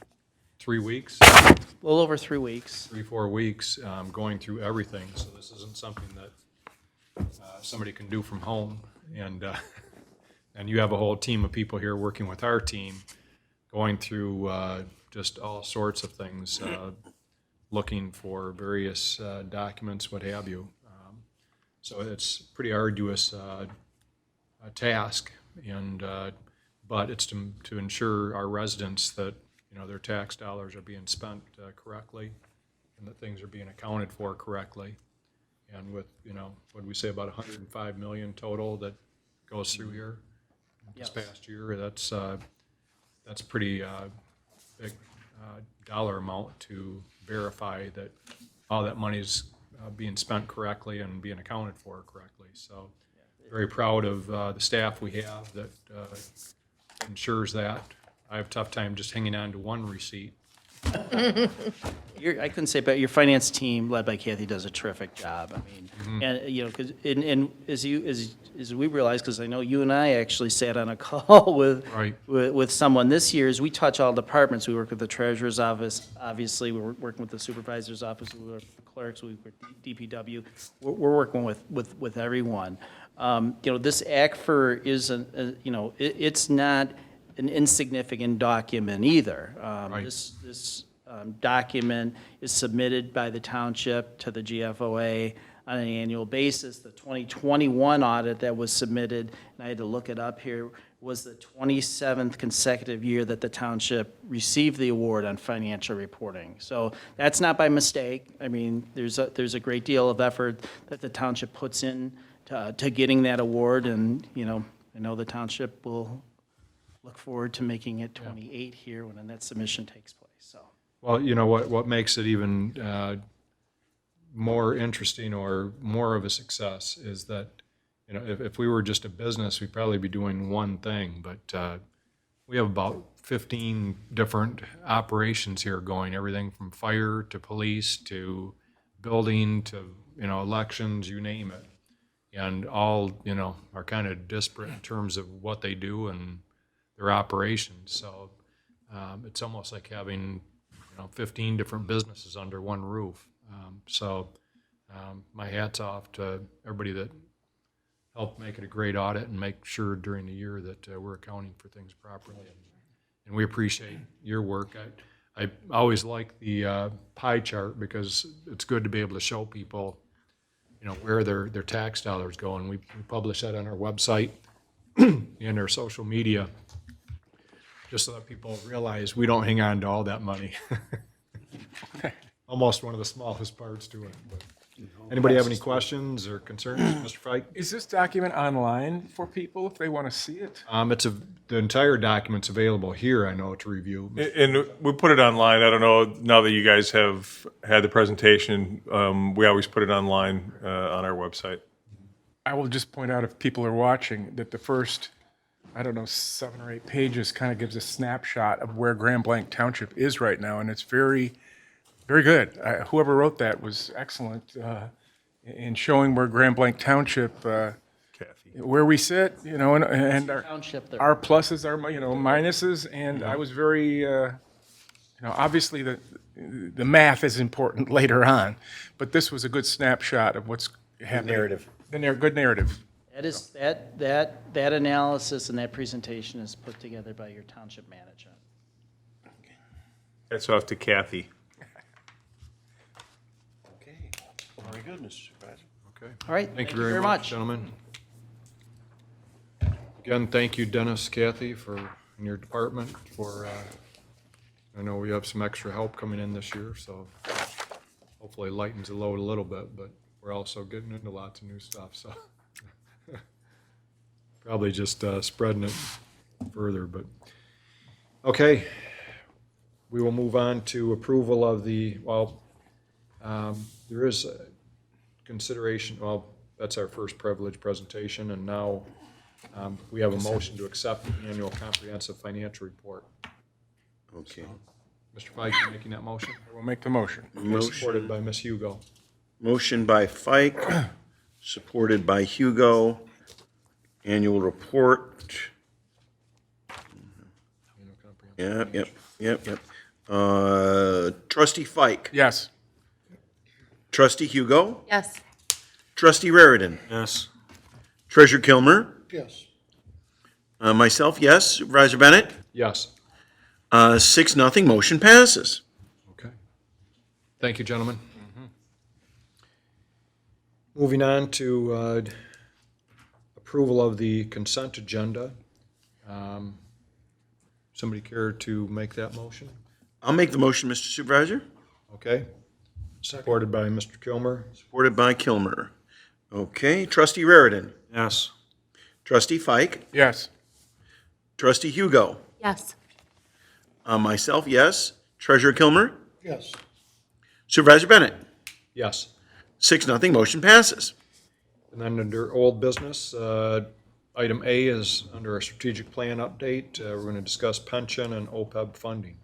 S2: 3 weeks,
S7: A little over 3 weeks.
S2: 3-4 weeks, going through everything. So this isn't something that somebody can do from home. And you have a whole team of people here working with our team, going through just all sorts of things, looking for various documents, what have you. So it's a pretty arduous task, but it's to ensure our residents that, their tax dollars are being spent correctly and that things are being accounted for correctly. And with, what we say, about 105 million total that goes through here this past year, that's pretty big dollar amount to verify that all that money's being spent correctly and being accounted for correctly. So very proud of the staff we have that ensures that. I have a tough time just hanging on to one receipt.
S7: I couldn't say, but your finance team, led by Kathy, does a terrific job. I mean, and because as we realized, because I know you and I actually sat on a call with someone this year, as we touch all departments. We work with the treasurer's office, obviously. We're working with the supervisor's office. We work with the clerks. We work with DPW. We're working with everyone. This ACFR isn't, it's not an insignificant document either. This document is submitted by the township to the GFOA on an annual basis. The 2021 audit that was submitted, and I had to look it up here, was the 27th consecutive year that the township received the award on financial reporting. So that's not by mistake. I mean, there's a great deal of effort that the township puts in to getting that award, and I know the township will look forward to making it 28 here when that submission takes place. So.
S2: Well, what makes it even more interesting or more of a success is that, if we were just a business, we'd probably be doing one thing, but we have about 15 different operations here going, everything from fire to police to building to, elections, you name it. And all, are kind of disparate in terms of what they do and their operations. So it's almost like having 15 different businesses under one roof. My hat's off to everybody that helped make it a great audit and make sure during the year that we're accounting for things properly. And we appreciate your work. I always like the pie chart because it's good to be able to show people, where their tax dollars go. And we publish that on our website and our social media, just so that people realize we don't hang on to all that money. Almost one of the smallest parts to it. But anybody have any questions or concerns, Mr. Fike?
S9: Is this document online for people if they want to see it?
S2: The entire document's available here, I know, to review.
S3: And we put it online. I don't know, now that you guys have had the presentation, we always put it online on our website.
S9: I will just point out, if people are watching, that the first, 7 or 8 pages kind of gives a snapshot of where Grand Blanc Township is right now, and it's very, very good. Whoever wrote that was excellent in showing where Grand Blanc Township,
S3: Kathy.
S9: where we sit, and our
S7: Township there.
S9: our pluses, our minuses, and I was very, obviously the math is important later on, but this was a good snapshot of what's happening.
S4: narrative.
S9: Good narrative.
S7: That is, that analysis and that presentation is put together by your township manager.
S3: That's off to Kathy.
S4: Okay. Very good, Mr. Supervisor.
S2: Okay.
S7: All right.
S2: Thank you very much, gentlemen. Again, thank you, Dennis, Kathy, and your department for, I know we have some extra help coming in this year, so hopefully lightens the load a little bit, but we're also getting into lots of new stuff, so. Probably just spreading it further, but, okay. We will move on to approval of there is a consideration, that's our first privilege presentation, and now we have a motion to accept the annual comprehensive financial report.
S4: Okay.
S2: Mr. Fike, you making that motion?
S9: I will make the motion.
S2: Supported by Ms. Hugo.
S4: Motion by Fike, supported by Hugo.
S1: Annual report. Yep. Trustee Fike.
S9: Yes.
S1: Trustee Hugo.
S10: Yes.
S1: Trustee Raridan.
S4: Yes.
S1: Treasurer Kilmer.
S6: Yes.
S1: Myself, yes. Supervisor Bennett.
S2: Yes.
S1: 6-0, motion passes.
S2: Okay. Thank you, gentlemen. Moving on to approval of the consent agenda. Somebody care to make that motion?
S1: I'll make the motion, Mr. Supervisor.
S2: Okay. Supported by Mr. Kilmer.
S1: Supported by Kilmer. Okay, Trustee Raridan.
S4: Yes.
S1: Trustee Fike.
S9: Yes.
S1: Trustee Hugo.
S10: Yes.
S1: Myself, yes. Treasurer Kilmer.
S6: Yes.
S1: Supervisor Bennett.
S2: Yes.
S1: 6-0, motion passes.
S2: And then under old business, item A is under our strategic plan update. We're going to discuss pension and OPEB funding.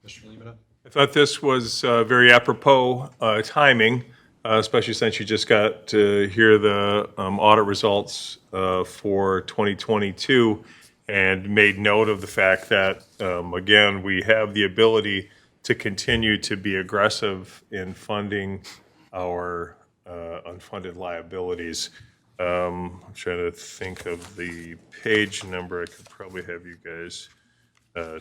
S2: Mr. Levita?
S3: I thought this was very apropos timing, especially since you just got to hear the audit results for 2022 and made note of the fact that, again, we have the ability to continue to be aggressive in funding our unfunded liabilities. I'm trying to think of the page number. I could probably have you guys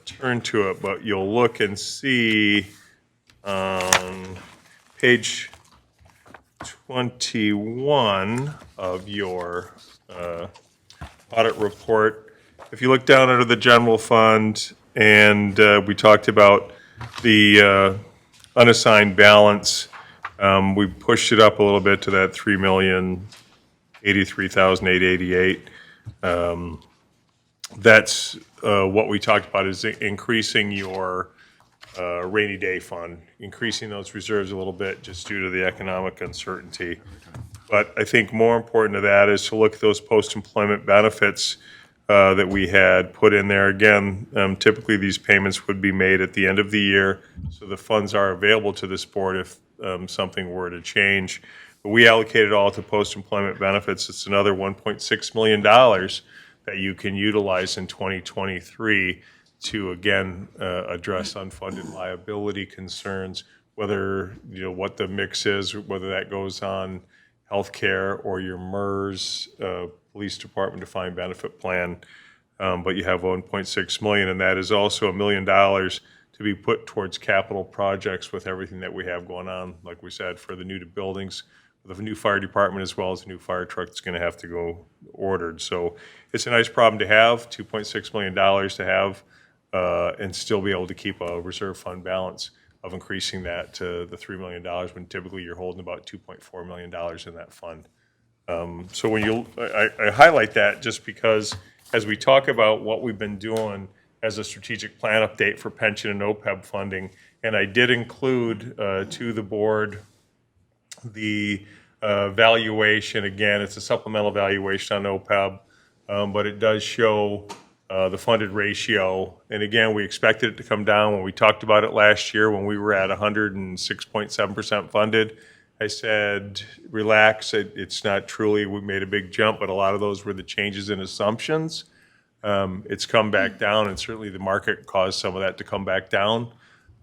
S3: turn to it, but you'll look and see on page 21 of your audit report. If you look down under the general fund, and we talked about the unassigned balance, we pushed it up a little bit to that $3,083,888. That's what we talked about, is increasing your rainy day fund, increasing those reserves a little bit just due to the economic uncertainty. But I think more important to that is to look at those post-employment benefits that we had put in there. Again, typically these payments would be made at the end of the year, so the funds are available to this board if something were to change. But we allocated all to post-employment benefits. It's another $1.6 million that you can utilize in 2023 to, again, address unfunded liability concerns, whether, what the mix is, whether that goes on healthcare or your MERS, police department defined benefit plan. But you have $1.6 million, and that is also $1 million to be put towards capital projects with everything that we have going on, like we said, for the new buildings, the new fire department, as well as the new fire truck that's going to have to go ordered. So it's a nice problem to have, $2.6 million to have, and still be able to keep a reserve fund balance of increasing that to the $3 million when typically you're holding about $2.4 million in that fund. So when I highlight that just because as we talk about what we've been doing as a strategic plan update for pension and OPEB funding, and I did include to the board the valuation. Again, it's a supplemental valuation on OPEB, but it does show the funded ratio. And again, we expected it to come down when we talked about it last year when we were at 106.7% funded. I said, relax, it's not truly, we made a big jump, but a lot of those were the changes in assumptions. It's come back down, and certainly the market caused some of that to come back down.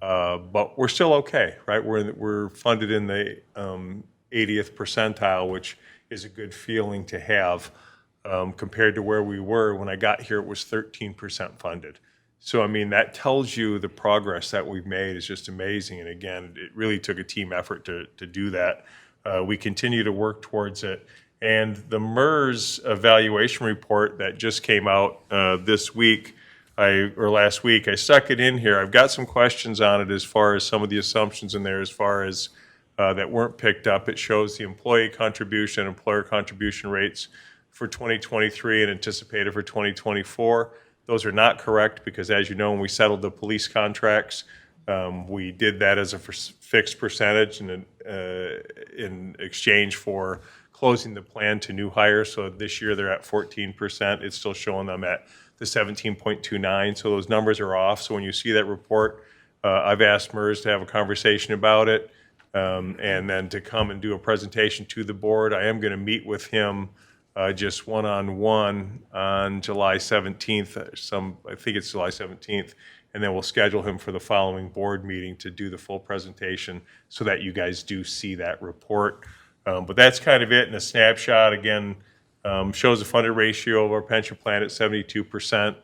S3: But we're still okay, right? We're funded in the 80th percentile, which is a good feeling to have compared to where we were. When I got here, it was 13% funded. So, I mean, that tells you the progress that we've made is just amazing. And again, it really took a team effort to do that. We continue to work towards it. And the MERS evaluation report that just came out this week, or last week, I stuck it in here. I've got some questions on it as far as some of the assumptions in there as far as that weren't picked up. It shows the employee contribution, employer contribution rates for 2023 and anticipated for 2024. Those are not correct because, as you know, when we settled the police contracts, we did that as a fixed percentage in exchange for closing the plan to new hires. So this year they're at 14%. It's still showing them at the 17.29. So those numbers are off. So when you see that report, I've asked MERS to have a conversation about it and then to come and do a presentation to the board. I am going to meet with him just one-on-one on July 17th, I think it's July 17th, and then we'll schedule him for the following board meeting to do the full presentation so that you guys do see that report. But that's kind of it in a snapshot. Again, shows a funded ratio of our pension plan at 72%.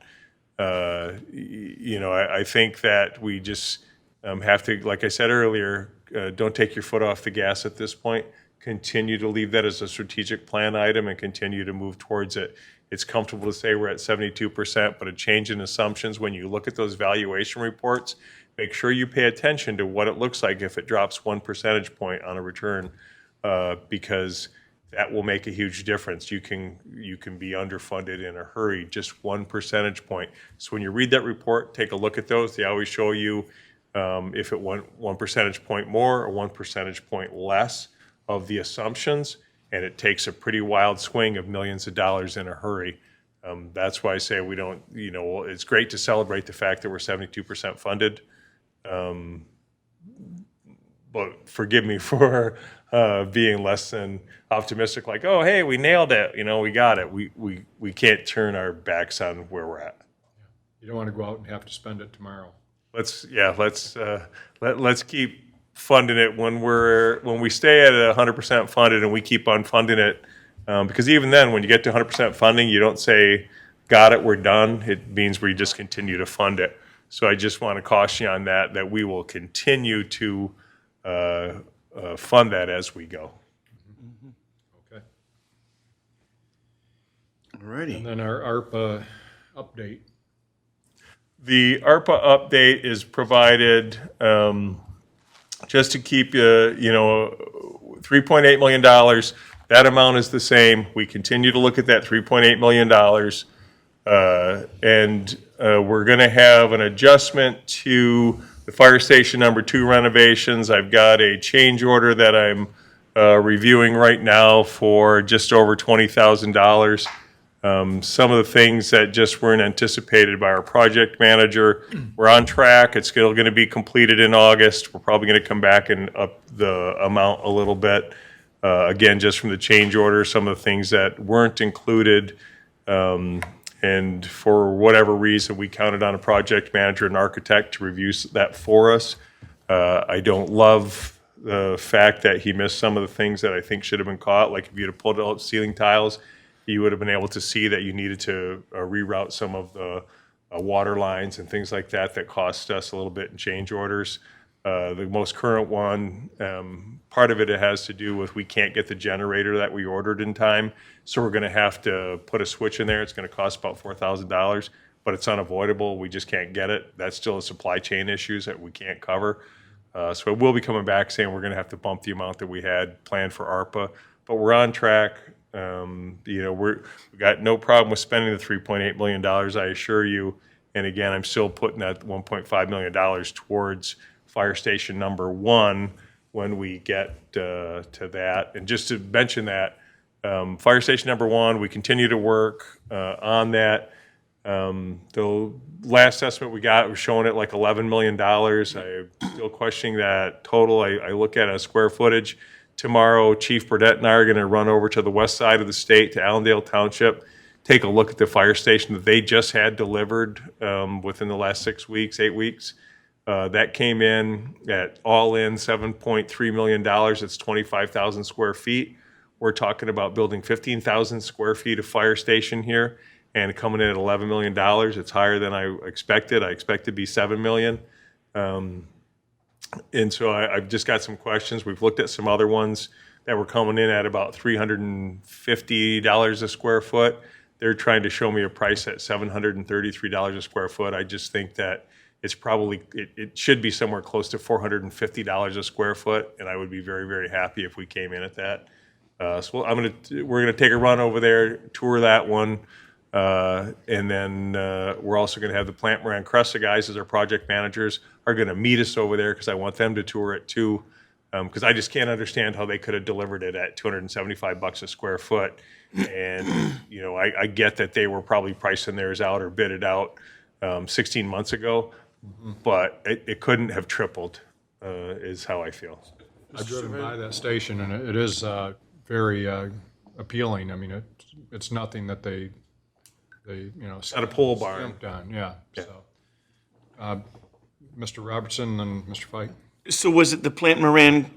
S3: I think that we just have to, like I said earlier, don't take your foot off the gas at this point. Continue to leave that as a strategic plan item and continue to move towards it. It's comfortable to say we're at 72%, but a change in assumptions when you look at those valuation reports, make sure you pay attention to what it looks like if it drops 1 percentage point on a return, because that will make a huge difference. You can be underfunded in a hurry, just 1 percentage point. So when you read that report, take a look at those. They always show you if it went 1 percentage point more or 1 percentage point less of the assumptions, and it takes a pretty wild swing of millions of dollars in a hurry. That's why I say we don't, it's great to celebrate the fact that we're 72% funded. But forgive me for being less than optimistic, like, oh, hey, we nailed it, we got it. We can't turn our backs on where we're at.
S2: You don't want to go out and have to spend it tomorrow.
S3: Let's keep funding it when we stay at 100% funded, and we keep on funding it, because even then, when you get to 100% funding, you don't say, got it, we're done. It means we just continue to fund it. So I just want to caution you on that we will continue to fund that as we go.
S2: Okay.
S1: All righty.
S2: And then our ARPA update.
S3: The ARPA update is provided just to keep $3.8 million. That amount is the same. We continue to look at that $3.8 million. And we're going to have an adjustment to the fire station number 2 renovations. I've got a change order that I'm reviewing right now for just over $20,000. Some of the things that just weren't anticipated by our project manager. We're on track. It's still going to be completed in August. We're probably going to come back and up the amount a little bit. Again, just from the change order, some of the things that weren't included. And for whatever reason, we counted on a project manager and architect to review that for us. I don't love the fact that he missed some of the things that I think should have been caught. Like if you'd have pulled out ceiling tiles, you would have been able to see that you needed to reroute some of the water lines and things like that cost us a little bit in change orders. The most current one, part of it has to do with we can't get the generator that we ordered in time, so we're going to have to put a switch in there. It's going to cost about $4,000, but it's unavoidable. We just can't get it. That's still a supply chain issues that we can't cover. So we'll be coming back saying we're going to have to bump the amount that we had planned for ARPA, but we're on track. We got no problem with spending the $3.8 million, I assure you. And again, I'm still putting that $1.5 million towards fire station number 1 when we get to that. And just to mention that, fire station number 1, we continue to work on that. The last estimate we got was showing it like $11 million. I'm still questioning that total. I look at a square footage. Tomorrow, Chief Burdett and I are going to run over to the west side of the state, to Allendale Township, take a look at the fire station that they just had delivered within the last 8 weeks. That came in at all in $7.3 million. It's 25,000 square feet. We're talking about building 15,000 square feet of fire station here and coming in at $11 million. It's higher than I expected. I expect to be $7 million. And so I've just got some questions. We've looked at some other ones that were coming in at about $350 a square foot. They're trying to show me a price at $733 a square foot. I just think that it's probably, it should be somewhere close to $450 a square foot, and I would be very, very happy if we came in at that. So we're gonna take a run over there, tour that one, and then we're also gonna have the Plant Moran Cressa guys as our project managers are gonna meet us over there because I want them to tour it too, because I just can't understand how they could have delivered it at $275 a square foot. And I get that they were probably pricing theirs out or bid it out 16 months ago, but it couldn't have tripled, is how I feel.
S2: I've driven by that station, and it is very appealing. I mean, it's it's nothing that they, you know.
S3: Not a pole barn.
S2: stamped on, yeah, so. Mr. Robertson and Mr. Fike?
S1: So was it the Plant Moran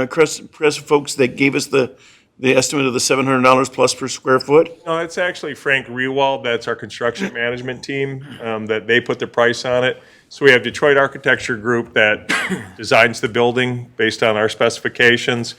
S1: Press folks that gave us the estimate of the $700 plus per square foot?
S3: No, it's actually Frank Rewald, that's our construction management team, that they put the price on it. So we have Detroit Architecture Group that designs the building based on our specifications.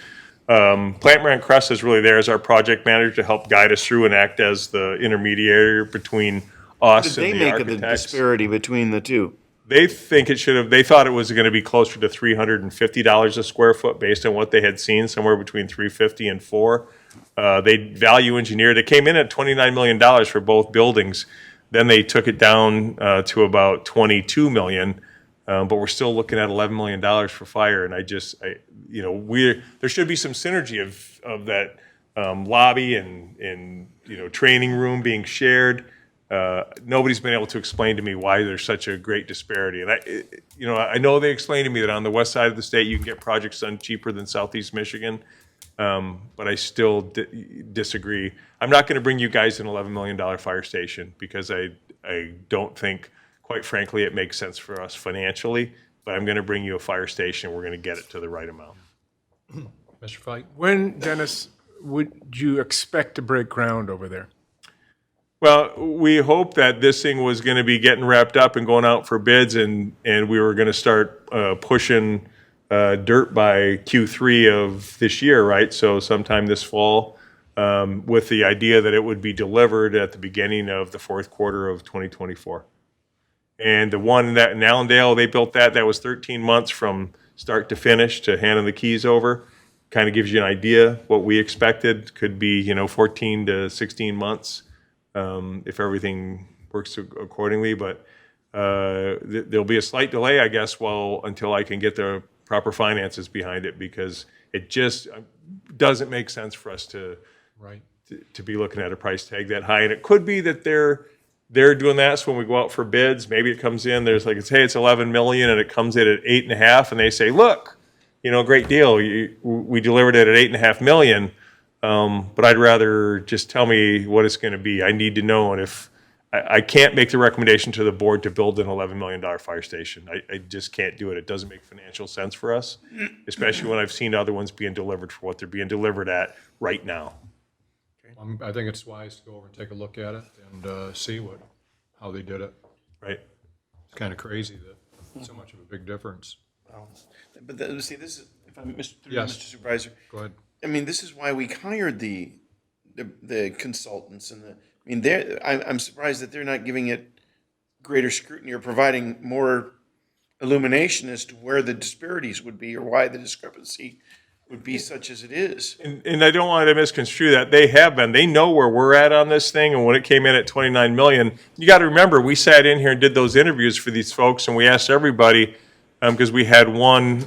S3: Plant Moran Crest is really there as our project manager to help guide us through and act as the intermediary between us
S1: Did they
S3: and the
S1: make of the
S3: architects.
S1: disparity between the two?
S3: They think it should have, they thought it was going to be closer to $350 a square foot based on what they had seen, somewhere between $350 and $400. They value engineered. It came in at $29 million for both buildings. Then they took it down to about $22 million, but we're still looking at $11 million for fire. And there should be some synergy of that lobby and training room being shared. Nobody's been able to explain to me why there's such a great disparity. And I know they explained to me that on the west side of the state, you can get projects done cheaper than Southeast Michigan. But I still disagree. I'm not going to bring you guys an $11 million fire station because I don't think, quite frankly, it makes sense for us financially. But I'm going to bring you a fire station. We're going to get it to the right amount.
S2: Mr. Fike?
S9: When, Dennis, would you expect to break ground over there?
S3: Well, we hoped that this thing was going to be getting wrapped up and going out for bids, and we were going to start pushing dirt by Q3 of this year, right? So sometime this fall, with the idea that it would be delivered at the beginning of the fourth quarter of 2024. And the one that in Allendale, they built that was 13 months from start to finish to handing the keys over. Kind of gives you an idea what we expected. Could be 14 to 16 months. If everything works accordingly, but there'll be a slight delay, I guess, until I can get the proper finances behind it, because it just doesn't make sense for us to be looking at a price tag that high. And it could be that they're doing that. So when we go out for bids, maybe it comes in. There's it's 11 million, and it comes in at 8.5, and they say, look, great deal. We delivered it at 8.5 million. But I'd rather just tell me what it's going to be. I need to know, and if I can't make the recommendation to the board to build an $11 million fire station. I just can't do it. It doesn't make financial sense for us, especially when I've seen other ones being delivered for what they're being delivered at right now.
S2: I think it's wise to go over and take a look at it and see how they did it.
S3: Right.
S2: It's kind of crazy that so much of a big difference.
S1: But see, this is, if I'm
S2: Yes.
S1: Mr. Supervisor,
S2: Go ahead.
S1: I mean, this is why we hired the consultants and I'm surprised that they're not giving it greater scrutiny or providing more illumination as to where the disparities would be or why the discrepancy would be such as it is.
S3: And I don't want to misconstrue that. They have been. They know where we're at on this thing, and when it came in at 29 million, you got to remember, we sat in here and did those interviews for these folks, and we asked everybody, because we had one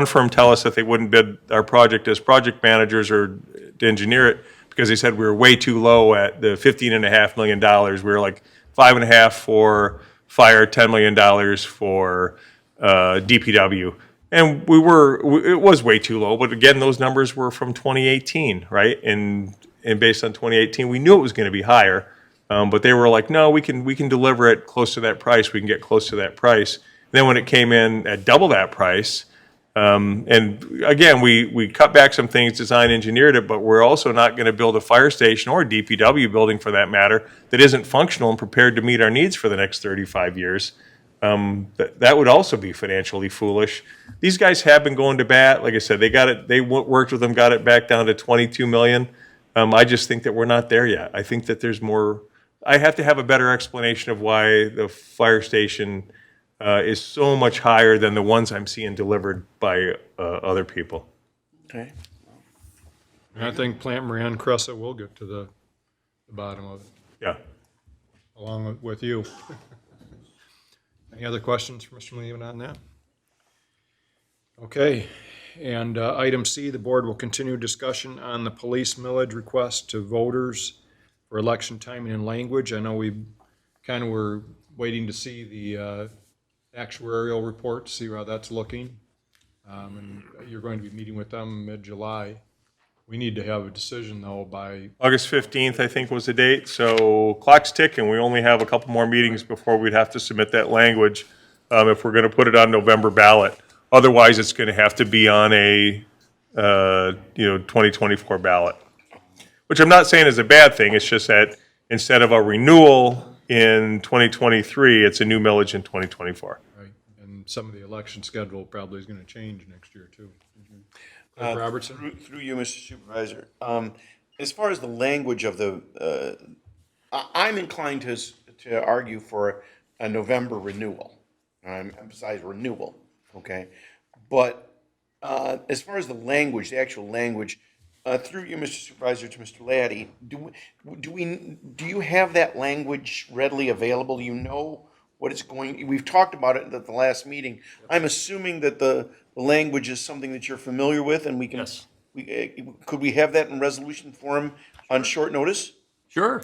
S3: firm tell us that they wouldn't bid our project as project managers or to engineer it because they said we were way too low at the $15.5 million. We were like 5.5 for fire, $10 million for DPW. And it was way too low, but again, those numbers were from 2018, right? And based on 2018, we knew it was going to be higher, but they were like, no, we can deliver it close to that price. We can get close to that price. And then when it came in at double that price, and again, we cut back some things, design engineered it, but we're also not going to build a fire station or a DPW building for that matter that isn't functional and prepared to meet our needs for the next 35 years. That would also be financially foolish. These guys have been going to bat. Like I said, they worked with them, got it back down to 22 million. I just think that we're not there yet. I think that there's more. I have to have a better explanation of why the fire station is so much higher than the ones I'm seeing delivered by other people.
S1: Okay.
S2: And I think Plant Moran Cressa will get to the bottom of it,
S3: Yeah.
S2: along with you. Any other questions for Mr. Lehman on that? Okay, and item C, the board will continue discussion on the police millage request to voters for election timing and language. I know we kind of were waiting to see the actuarial report, to see how that's looking. And you're going to be meeting with them mid-July. We need to have a decision, though, by,
S3: August 15th, I think, was the date, so clock's ticking. We only have a couple more meetings before we'd have to submit that language if we're going to put it on November ballot. Otherwise, it's going to have to be on a, 2024 ballot, which I'm not saying is a bad thing. It's just that instead of a renewal in 2023, it's a new millage in 2024.
S2: right, and some of the election schedule probably is going to change next year, too. Clerk Robertson?
S1: Through you, Mr. Supervisor. As far as the language of the, I'm inclined to argue for a November renewal. I'm emphasize renewal, okay? But as far as the language, the actual language, through you, Mr. Supervisor, to Mr. Laddie, do you have that language readily available? Do you know what it's going, we've talked about it at the last meeting. I'm assuming that the language is something that you're familiar with, and we can,
S10: Yes.
S1: could we have that in resolution form on short notice?
S10: Sure,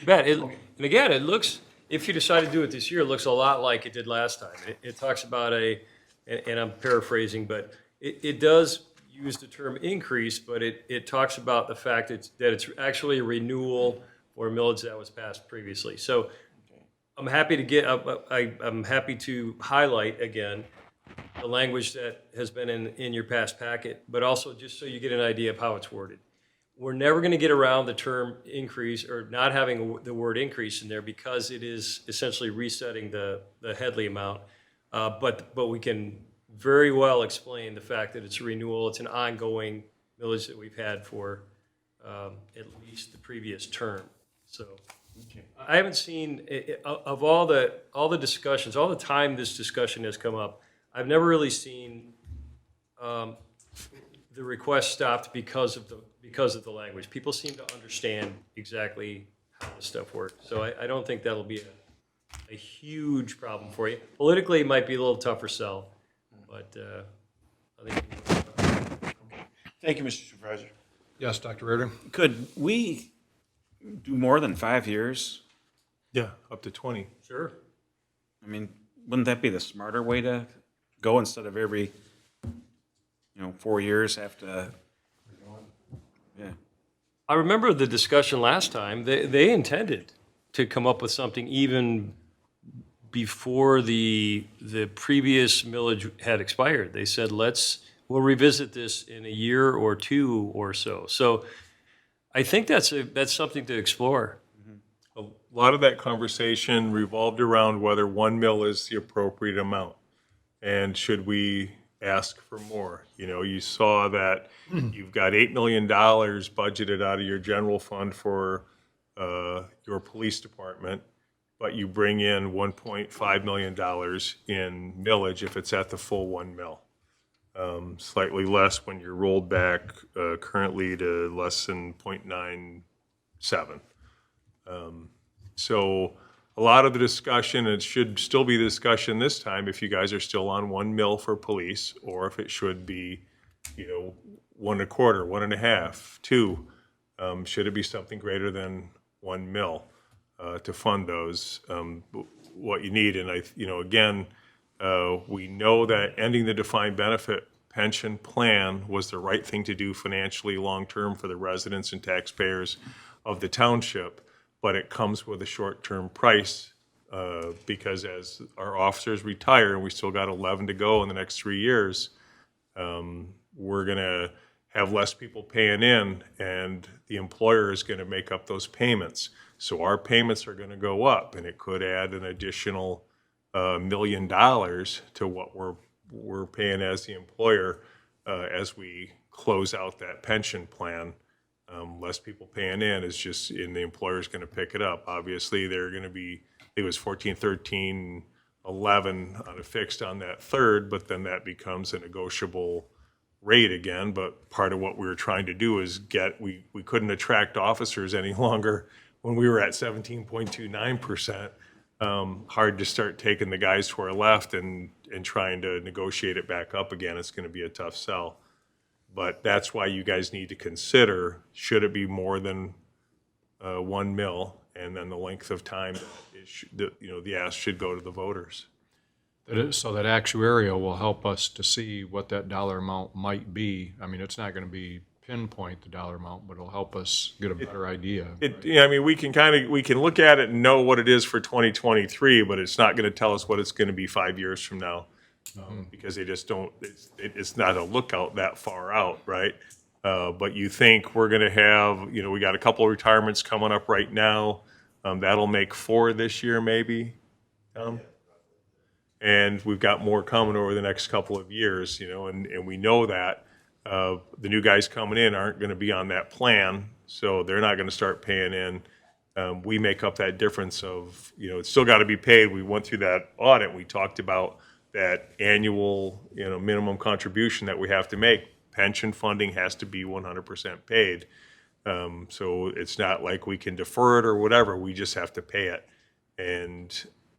S10: you bet. And again, it looks, if you decide to do it this year, it looks a lot like it did last time. It talks about and I'm paraphrasing, but it does use the term increase, but it talks about the fact that it's actually a renewal or millage that was passed previously. So I'm happy to I'm happy to highlight again the language that has been in your past packet, but also just so you get an idea of how it's worded. We're never going to get around the term increase or not having the word increase in there because it is essentially resetting the Headley amount. But we can very well explain the fact that it's a renewal. It's an ongoing millage that we've had for at least the previous term. So I haven't seen of all the discussions, all the time this discussion has come up, I've never really seen the request stopped because of the language. People seem to understand exactly how this stuff works. So I don't think that'll be a huge problem for you. Politically, it might be a little tougher sell, but I think.
S1: Thank you, Mr. Supervisor.
S2: Yes, Dr. Reardon?
S4: Could we do more than 5 years?
S3: Yeah, up to 20.
S10: Sure.
S4: I mean, wouldn't that be the smarter way to go instead of every, 4 years have to? Yeah.
S10: I remember the discussion last time. They intended to come up with something even before the previous millage had expired. They said, we'll revisit this in a year or two or so. So I think that's something to explore.
S3: A lot of that conversation revolved around whether 1 mil is the appropriate amount. And should we ask for more? You saw that you've got $8 million budgeted out of your general fund for your police department, but you bring in $1.5 million in millage if it's at the full 1 mil. Slightly less when you're rolled back currently to less than 0.97. So a lot of the discussion, it should still be the discussion this time if you guys are still on 1 mil for police, or if it should be, 1 1/4, 1.5, 2. Should it be something greater than 1 mil to fund those, what you need? And again, we know that ending the defined benefit pension plan was the right thing to do financially long-term for the residents and taxpayers of the township, but it comes with a short-term price because as our officers retire, and we still got 11 to go in the next 3 years, we're going to have less people paying in, and the employer is going to make up those payments. So our payments are going to go up, and it could add an additional $1 million to what we're paying as the employer as we close out that pension plan. Less people paying in is just, and the employer's going to pick it up. Obviously, they're going to be, it was 14, 13, 11 on a fixed on that third, but then that becomes a negotiable rate again. But part of what we were trying to do is we couldn't attract officers any longer when we were at 17.29%. Hard to start taking the guys to our left and trying to negotiate it back up again. It's going to be a tough sell. But that's why you guys need to consider, should it be more than 1 mil, and then the length of time the ask should go to the voters.
S2: So that actuarial will help us to see what that dollar amount might be. I mean, it's not going to be pinpoint the dollar amount, but it'll help us get a better idea.
S3: Yeah, I mean, we can look at it and know what it is for 2023, but it's not going to tell us what it's going to be 5 years from now. Because they just don't, it's not a lookout that far out, right? But you think we're going to have, we got a couple of retirements coming up right now. That'll make 4 this year, maybe. And we've got more coming over the next couple of years, and we know that the new guys coming in aren't going to be on that plan, so they're not going to start paying in. We make up that difference of, it's still got to be paid. We went through that audit. We talked about that annual, minimum contribution that we have to make. Pension funding has to be 100% paid. So it's not like we can defer it or whatever. We just have to pay it. And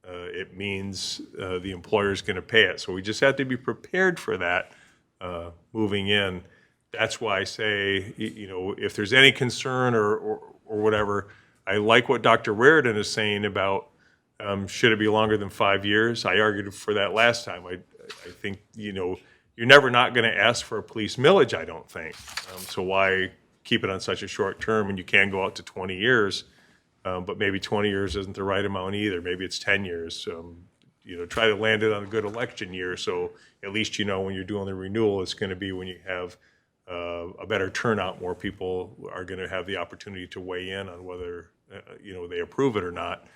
S3: it means the employer's going to pay it. So we just have to be prepared for that moving in. That's why I say, if there's any concern or whatever, I like what Dr. Raridan is saying about should it be longer than 5 years? I argued for that last time. I think, you're never not going to ask for a police millage, I don't think. So why keep it on such a short term when you can go out to 20 years? But maybe 20 years isn't the right amount either. Maybe it's 10 years. Try to land it on a good election year, so at least when you're doing the renewal, it's going to be when you have a better turnout. More people are going to have the opportunity to weigh in on whether they approve it or not.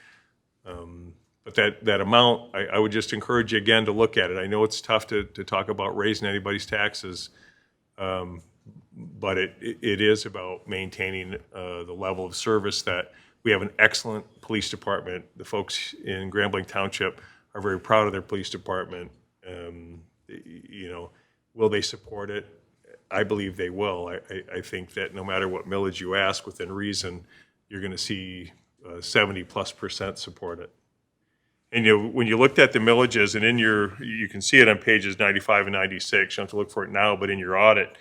S3: But that amount, I would just encourage you again to look at it. I know it's tough to talk about raising anybody's taxes, but it is about maintaining the level of service that we have. An excellent police department. The folks in Grand Blanc Township are very proud of their police department. Will they support it? I believe they will. I think that no matter what millage you ask, within reason, you're going to see 70+% support it. And when you looked at the millages, and you can see it on pages 95 and 96. You don't have to look for it now, but in your audit,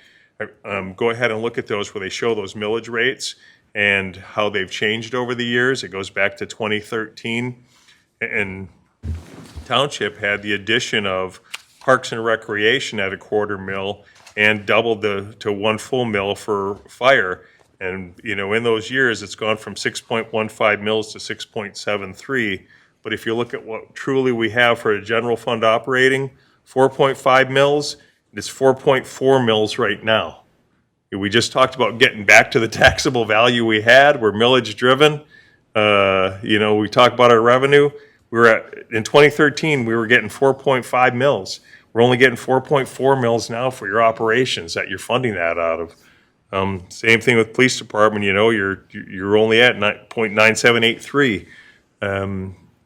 S3: go ahead and look at those where they show those millage rates and how they've changed over the years. It goes back to 2013, and Township had the addition of Parks and Recreation at a quarter mill and doubled to 1 full mill for fire. And, in those years, it's gone from 6.15 mils to 6.73. But if you look at what truly we have for a general fund operating, 4.5 mils, it's 4.4 mils right now. We just talked about getting back to the taxable value we had. We're millage driven. We talk about our revenue. In 2013, we were getting 4.5 mils. We're only getting 4.4 mils now for your operations that you're funding that out of. Same thing with police department. You're only at 0.9783.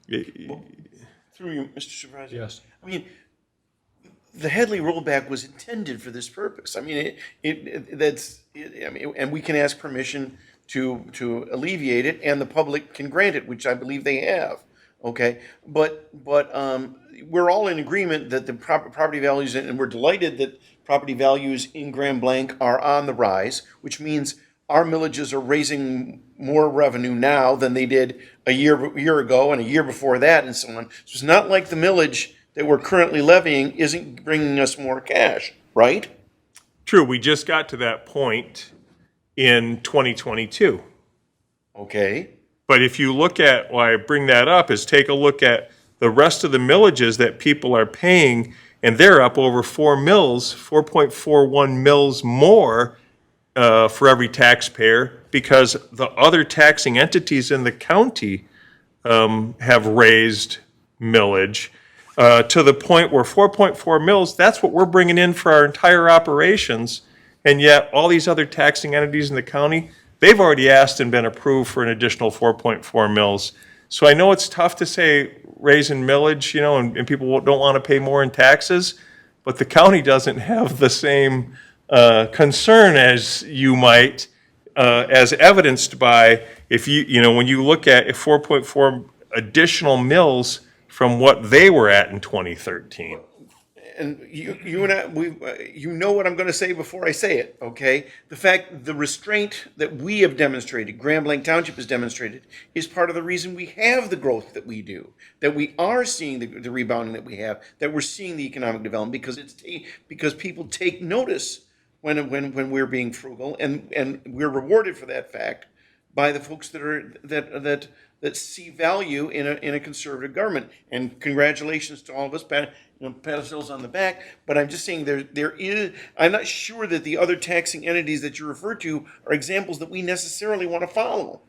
S1: Through you, Mr. Supervisor.
S2: Yes.
S1: I mean, the Headley rollback was intended for this purpose. I mean, and we can ask permission to alleviate it, and the public can grant it, which I believe they have. Okay, but we're all in agreement that the property values, and we're delighted that property values in Grand Blanc are on the rise, which means our millages are raising more revenue now than they did a year ago and a year before that, and so on. So it's not like the millage that we're currently levying isn't bringing us more cash, right?
S3: True, we just got to that point in 2022.
S1: Okay.
S3: But if you look at, why I bring that up is take a look at the rest of the millages that people are paying, and they're up over 4 mils, 4.41 mils more for every taxpayer, because the other taxing entities in the county have raised millage to the point where 4.4 mils, that's what we're bringing in for our entire operations, and yet all these other taxing entities in the county, they've already asked and been approved for an additional 4.4 mils. So I know it's tough to say raising millage, and people don't want to pay more in taxes, but the county doesn't have the same concern as you might, as evidenced by when you look at 4.4 additional mills from what they were at in 2013.
S1: And you and I, you know what I'm going to say before I say it, okay? The restraint that we have demonstrated, Grand Blanc Township has demonstrated, is part of the reason we have the growth that we do, that we are seeing the rebounding that we have, that we're seeing the economic development, because people take notice when we're being frugal, and we're rewarded for that fact by the folks that see value in a conservative government. And congratulations to all of us, pat ourselves on the back. But I'm just saying there is. I'm not sure that the other taxing entities that you refer to are examples that we necessarily want to follow.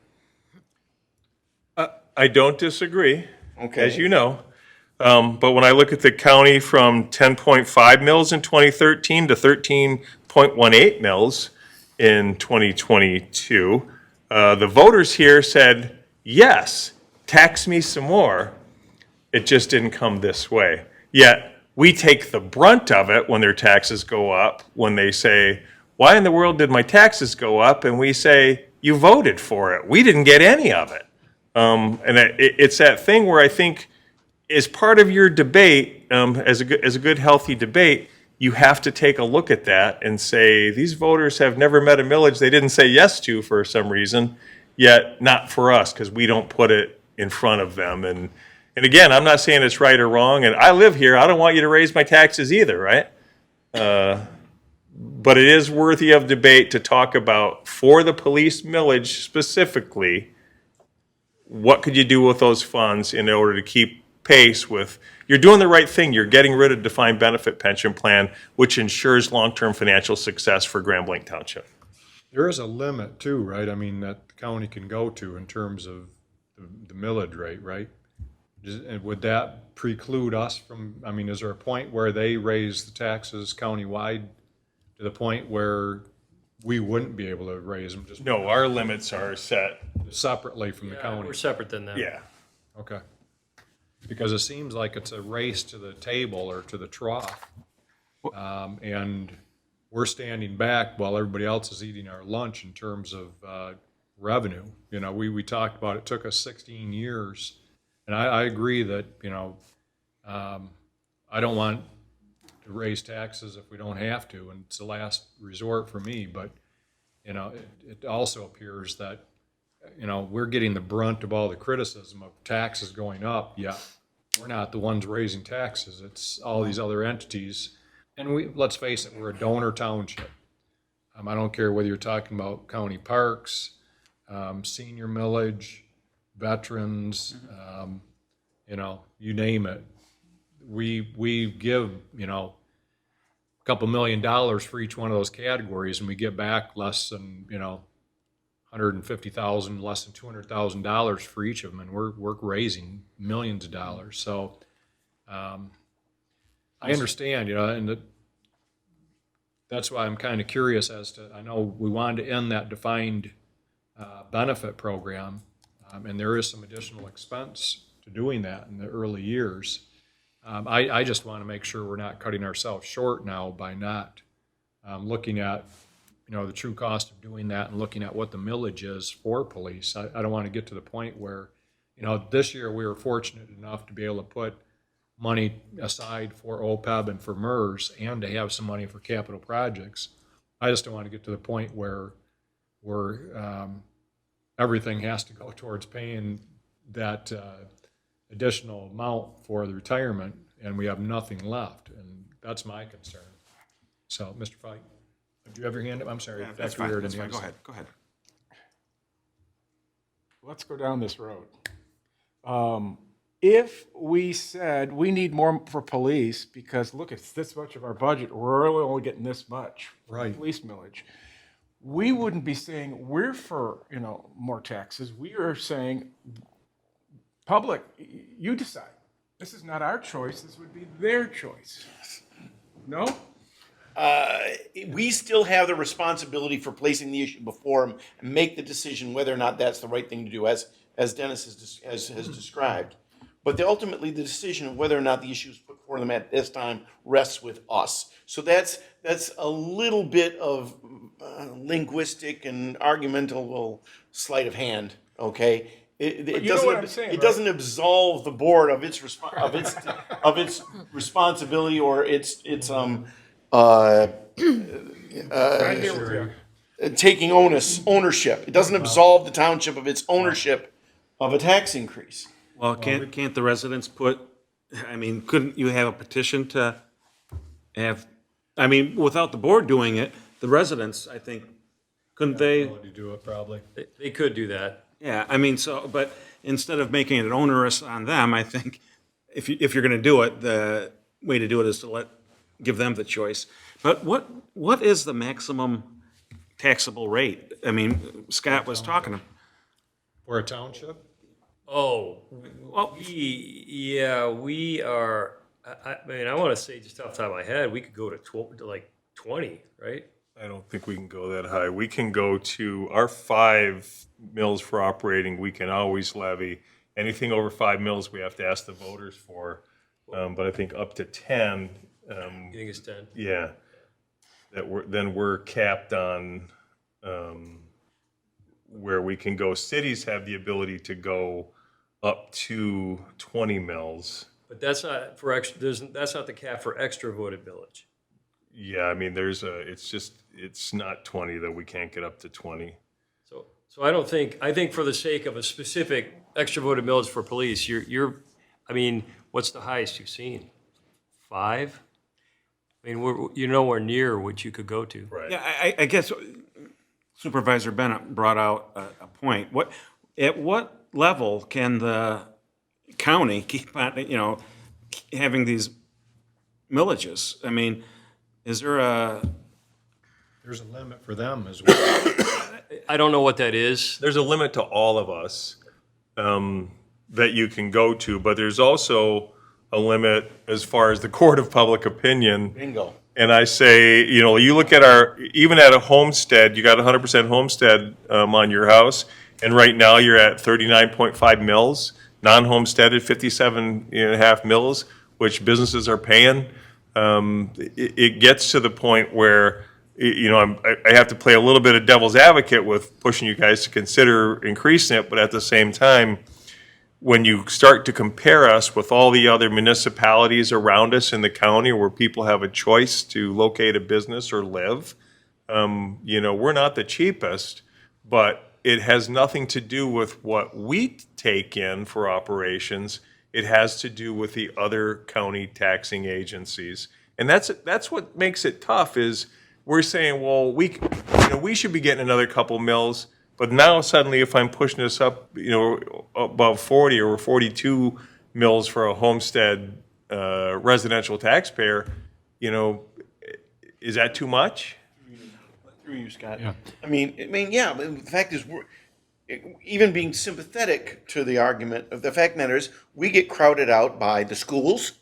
S3: I don't disagree,
S1: Okay.
S3: as you know. But when I look at the county from 10.5 mils in 2013 to 13.18 mils in 2022, the voters here said, yes, tax me some more. It just didn't come this way. Yet, we take the brunt of it when their taxes go up, when they say, why in the world did my taxes go up? And we say, you voted for it. We didn't get any of it. And it's that thing where I think, as part of your debate, as a good, healthy debate, you have to take a look at that and say, these voters have never met a millage they didn't say yes to for some reason, yet not for us, because we don't put it in front of them. And again, I'm not saying it's right or wrong, and I live here, I don't want you to raise my taxes either, right? But it is worthy of debate to talk about, for the police millage specifically, what could you do with those funds in order to keep pace with, you're doing the right thing, you're getting rid of defined benefit pension plan, which ensures long-term financial success for Grand Blanc Township.
S2: There is a limit too, right? I mean, that the county can go to in terms of the millage rate, right? And would that preclude us from, I mean, is there a point where they raise the taxes countywide to the point where we wouldn't be able to raise them just
S3: No, our limits are set.
S2: separately from the
S10: Yeah,
S2: county?
S10: we're separate than that.
S3: Yeah.
S2: Okay. Because it seems like it's a race to the table or to the trough. And we're standing back while everybody else is eating our lunch in terms of revenue. You know, we talked about it took us 16 years. And I agree that, you know, I don't want to raise taxes if we don't have to, and it's the last resort for me. But, you know, it also appears that, you know, we're getting the brunt of all the criticism of taxes going up, yet we're not the ones raising taxes. It's all these other entities. And let's face it, we're a donor township. I don't care whether you're talking about county parks, senior millage, veterans, you know, you name it. We give, you know, a couple $1 million for each one of those categories, and we get back less than, you know, $150,000, less than $200,000 for each of them, and we're raising millions of dollars. So I understand, you know, and that's why I'm kind of curious as to, I know we wanted to end that defined benefit program, and there is some additional expense to doing that in the early years. I just want to make sure we're not cutting ourselves short now by not looking at, you know, the true cost of doing that and looking at what the millage is for police. I don't want to get to the point where, you know, this year we were fortunate enough to be able to put money aside for OPEB and for MERS and to have some money for capital projects. I just don't want to get to the point where everything has to go towards paying that additional amount for the retirement and we have nothing left. And that's my concern. So, Mr. Fike. Do you have your hand up? I'm sorry.
S4: Yeah, that's fine.
S2: weird.
S4: That's fine. Go ahead. Go ahead.
S9: Let's go down this road. If we said we need more for police because look, it's this much of our budget, we're really only getting this much for
S2: Right.
S9: police millage. We wouldn't be saying we're for, you know, more taxes. We are saying, public, you decide. This is not our choice. This would be their choice. No?
S1: We still have the responsibility for placing the issue before them and make the decision whether or not that's the right thing to do, as Dennis has described. But ultimately, the decision of whether or not the issue is put before them at this time rests with us. So that's a little bit of linguistic and argumental sleight of hand. Okay, it
S9: you know what I'm saying, right?
S1: doesn't absolve the board of its responsibility or its taking ownership. It doesn't absolve the township of its ownership of a tax increase.
S4: Well, can't the residents put, I mean, couldn't you have a petition to have, I mean, without the board doing it, the residents, I think, couldn't they?
S2: To do it probably.
S10: They could do that.
S4: Yeah, I mean, so, but instead of making it onerous on them, I think if you're gonna do it, the way to do it is to give them the choice. But what is the maximum taxable rate? I mean, Scott was talking,
S2: For a township?
S10: Oh, we are, I mean, I want to say just off the top of my head, we could go to 20, right?
S3: I don't think we can go that high. We can go to our 5 mills for operating, we can always levy. Anything over 5 mills, we have to ask the voters for. But I think up to 10,
S10: You think it's 10?
S3: yeah, then we're capped on where we can go. Cities have the ability to go up to 20 mills.
S10: But that's not for that's not the cap for extra voted millage.
S3: Yeah, I mean, it's not 20 though. We can't get up to 20.
S10: So I think for the sake of a specific extra voted millage for police, I mean, what's the highest you've seen? 5? I mean, you're nowhere near what you could go to.
S3: Right.
S4: yeah, I guess Supervisor Bennett brought out a point. At what level can the county keep on, having these millages? I mean, is there
S2: There's a limit for them as well.
S10: I don't know what that is.
S3: There's a limit to all of us that you can go to, but there's also a limit as far as the court of public opinion.
S6: Bingo.
S3: And I say, you look at even at a homestead, you got 100% homestead on your house, and right now you're at 39.5 mils, non-homesteaded 57.5 mils, which businesses are paying. It gets to the point where, I have to play a little bit of devil's advocate with pushing you guys to consider increasing it, but at the same time, when you start to compare us with all the other municipalities around us in the county where people have a choice to locate a business or live, we're not the cheapest, but it has nothing to do with what we take in for operations. It has to do with the other county taxing agencies. And that's what makes it tough is we're saying, well, we should be getting another couple mills. But now suddenly, if I'm pushing this up, above 40 or 42 mills for a homestead residential taxpayer, is that too much?
S6: Through you, Scott.
S2: Yeah.
S6: I mean, yeah, but the fact is, even being sympathetic to the argument of the fact matters, we get crowded out by the schools,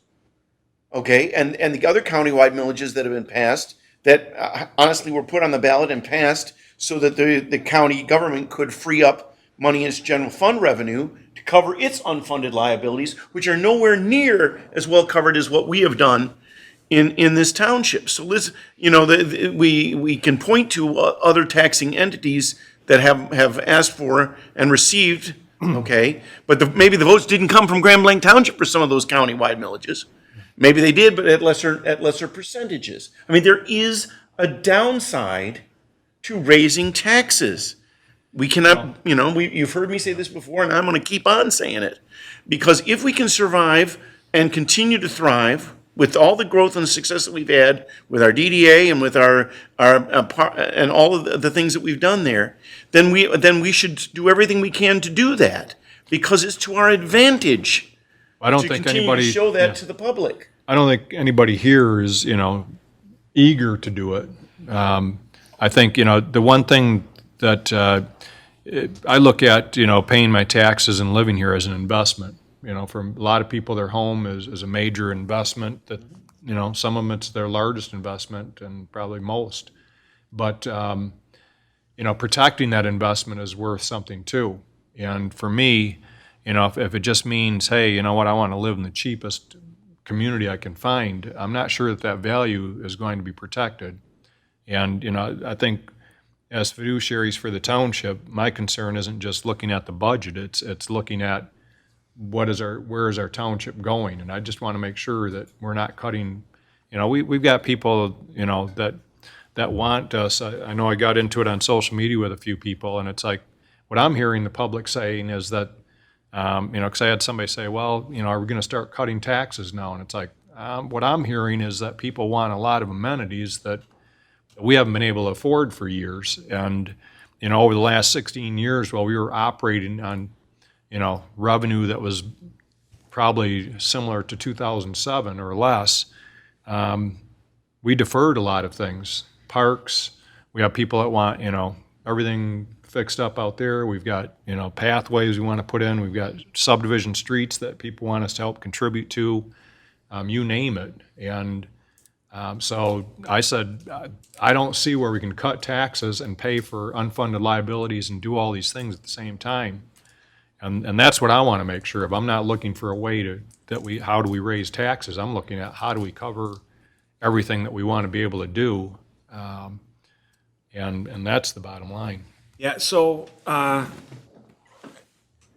S6: okay, and the other countywide millages that have been passed that honestly were put on the ballot and passed so that the county government could free up money in its general fund revenue to cover its unfunded liabilities, which are nowhere near as well covered as what we have done in this township. So let's, we can point to other taxing entities that have asked for and received, okay, but maybe the votes didn't come from Grand Blanc Township for some of those countywide millages. Maybe they did, but at lesser percentages. I mean, there is a downside to raising taxes. We cannot, you've heard me say this before, and I'm going to keep on saying it. Because if we can survive and continue to thrive with all the growth and the success that we've had with our DDA and with our and all of the things that we've done there, then we should do everything we can to do that because it's to our advantage
S2: I don't
S6: to
S2: think
S6: continue
S2: anybody.
S6: to show that
S2: yeah.
S6: to the public.
S2: I don't think anybody here is, eager to do it. I think, the one thing that I look at, paying my taxes and living here as an investment. For a lot of people, their home is a major investment that, some of them it's their largest investment and probably most. But, protecting that investment is worth something too. And for me, if it just means, hey, you know what, I want to live in the cheapest community I can find, I'm not sure that value is going to be protected. And, I think as fiduciaries for the township, my concern isn't just looking at the budget, it's looking at where is our township going? And I just want to make sure that we're not cutting, we've got people, that want us. I know I got into it on social media with a few people, and it's like, what I'm hearing the public saying is that, because I had somebody say, well, are we going to start cutting taxes now? And it's like, what I'm hearing is that people want a lot of amenities that we haven't been able to afford for years. And, over the last 16 years, while we were operating on, revenue that was probably similar to 2007 or less, we deferred a lot of things. Parks, we have people that want, everything fixed up out there. We've got, pathways we want to put in. We've got subdivision streets that people want us to help contribute to, you name it. And so I said, I don't see where we can cut taxes and pay for unfunded liabilities and do all these things at the same time. And that's what I want to make sure of. I'm not looking for a way how do we raise taxes? I'm looking at how do we cover everything that we want to be able to do. And that's the bottom line.
S4: Yeah, so,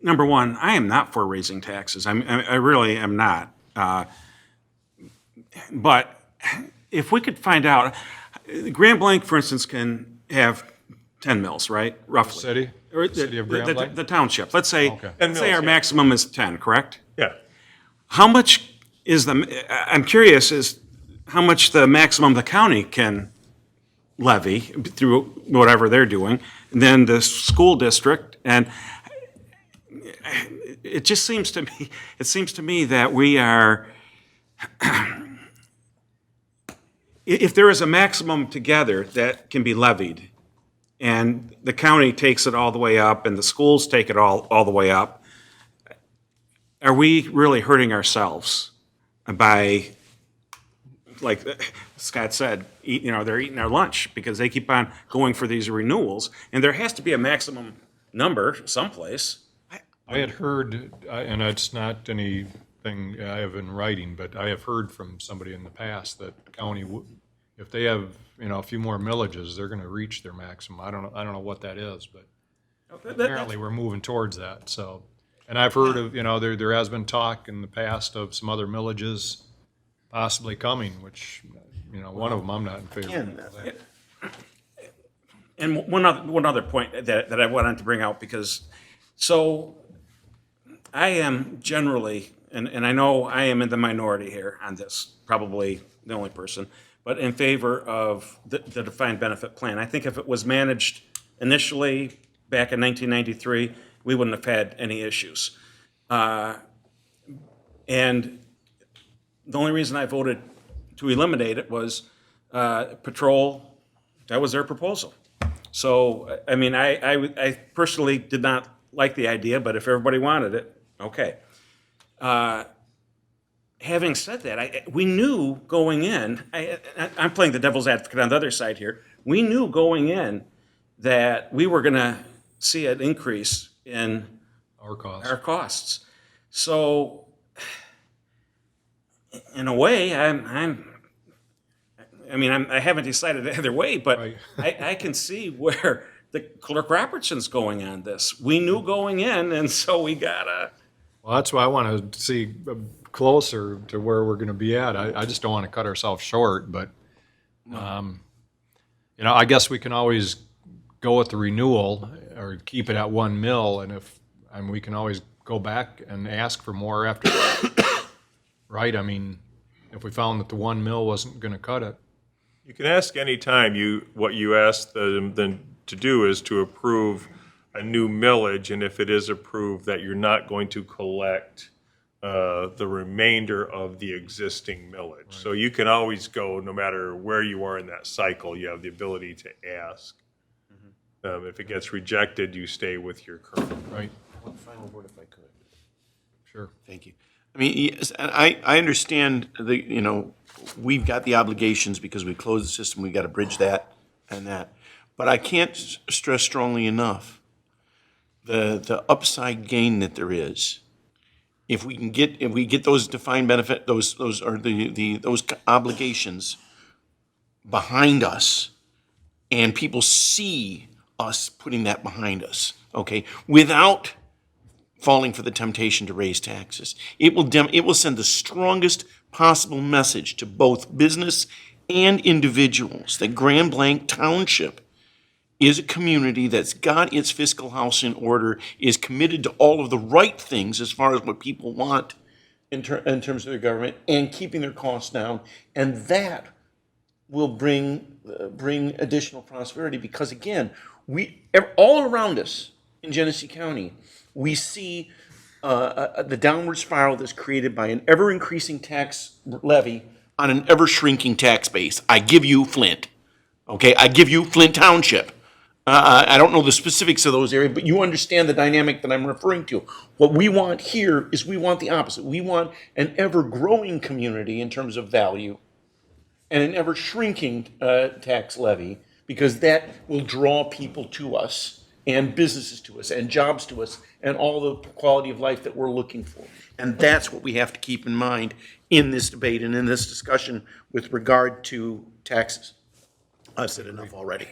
S4: number one, I am not for raising taxes. I really am not. But if we could find out, Grand Blanc, for instance, can have 10 mills, right, roughly?
S2: City?
S4: Or
S2: City of Grand Blanc?
S4: The township. Let's say,
S2: Okay.
S4: let's say our
S3: mills, yeah.
S4: maximum is 10, correct?
S3: Yeah.
S4: How much is I'm curious, is how much the maximum the county can levy through whatever they're doing, and then the school district, and it just seems to me that we are, if there is a maximum together that can be levied, and the county takes it all the way up, and the schools take it all the way up, are we really hurting ourselves by, like Scott said, they're eating our lunch because they keep on going for these renewals, and there has to be a maximum number someplace.
S2: I had heard, and it's not anything I have in writing, but I have heard from somebody in the past that the county, if they have, a few more millages, they're going to reach their maximum. I don't know what that is, but apparently we're moving towards that. So, and I've heard of, there has been talk in the past of some other millages possibly coming, which, one of them I'm not in favor of.
S4: And one other point that I wanted to bring out, because, so I am generally, and I know I am in the minority here on this, probably the only person, but in favor of the defined benefit plan. I think if it was managed initially back in 1993, we wouldn't have had any issues. And the only reason I voted to eliminate it was patrol, that was their proposal. So, I mean, I personally did not like the idea, but if everybody wanted it, okay. Having said that, we knew going in, I'm playing the devil's advocate on the other side here, we knew going in that we were going to see an increase in
S2: Our costs.
S4: our costs. So, in a way, I haven't decided either way, but
S2: Right.
S4: I can see where the Clerk Robertson's going on this. We knew going in, and so we gotta.
S2: Well, that's why I want to see closer to where we're going to be at. I just don't want to cut ourselves short, but, I guess we can always go with the renewal or keep it at 1 mil, and we can always go back and ask for more after, right? I mean, if we found that the 1 mil wasn't going to cut it.
S3: You can ask any time. What you ask them then to do is to approve a new millage, and if it is approved, that you're not going to collect the remainder of the existing millage. So you can always go, no matter where you are in that cycle, you have the ability to ask. If it gets rejected, you stay with your current.
S2: Right.
S6: One final word, if I could.
S2: Sure.
S6: Thank you. I mean, yes, and I understand we've got the obligations because we closed the system, we've got to bridge that and that. But I can't stress strongly enough the upside gain that there is. If we get those defined benefit, those obligations behind us, and people see us putting that behind us, okay, without falling for the temptation to raise taxes. It will send the strongest possible message to both business and individuals that Grand Blanc Township is a community that's got its fiscal house in order, is committed to all of the right things as far as what people want in terms of their government, and keeping their costs down. And that will bring additional prosperity, because again, all around us in Genesee County, we see the downward spiral that's created by an ever-increasing tax levy on an ever-shrinking tax base. I give you Flint, okay? I give you Flint Township. I don't know the specifics of those areas, but you understand the dynamic that I'm referring to. What we want here is we want the opposite. We want an ever-growing community in terms of value and an ever-shrinking tax levy, because that will draw people to us and businesses to us and jobs to us and all the quality of life that we're looking for. And that's what we have to keep in mind in this debate and in this discussion with regard to taxes. I've said enough already.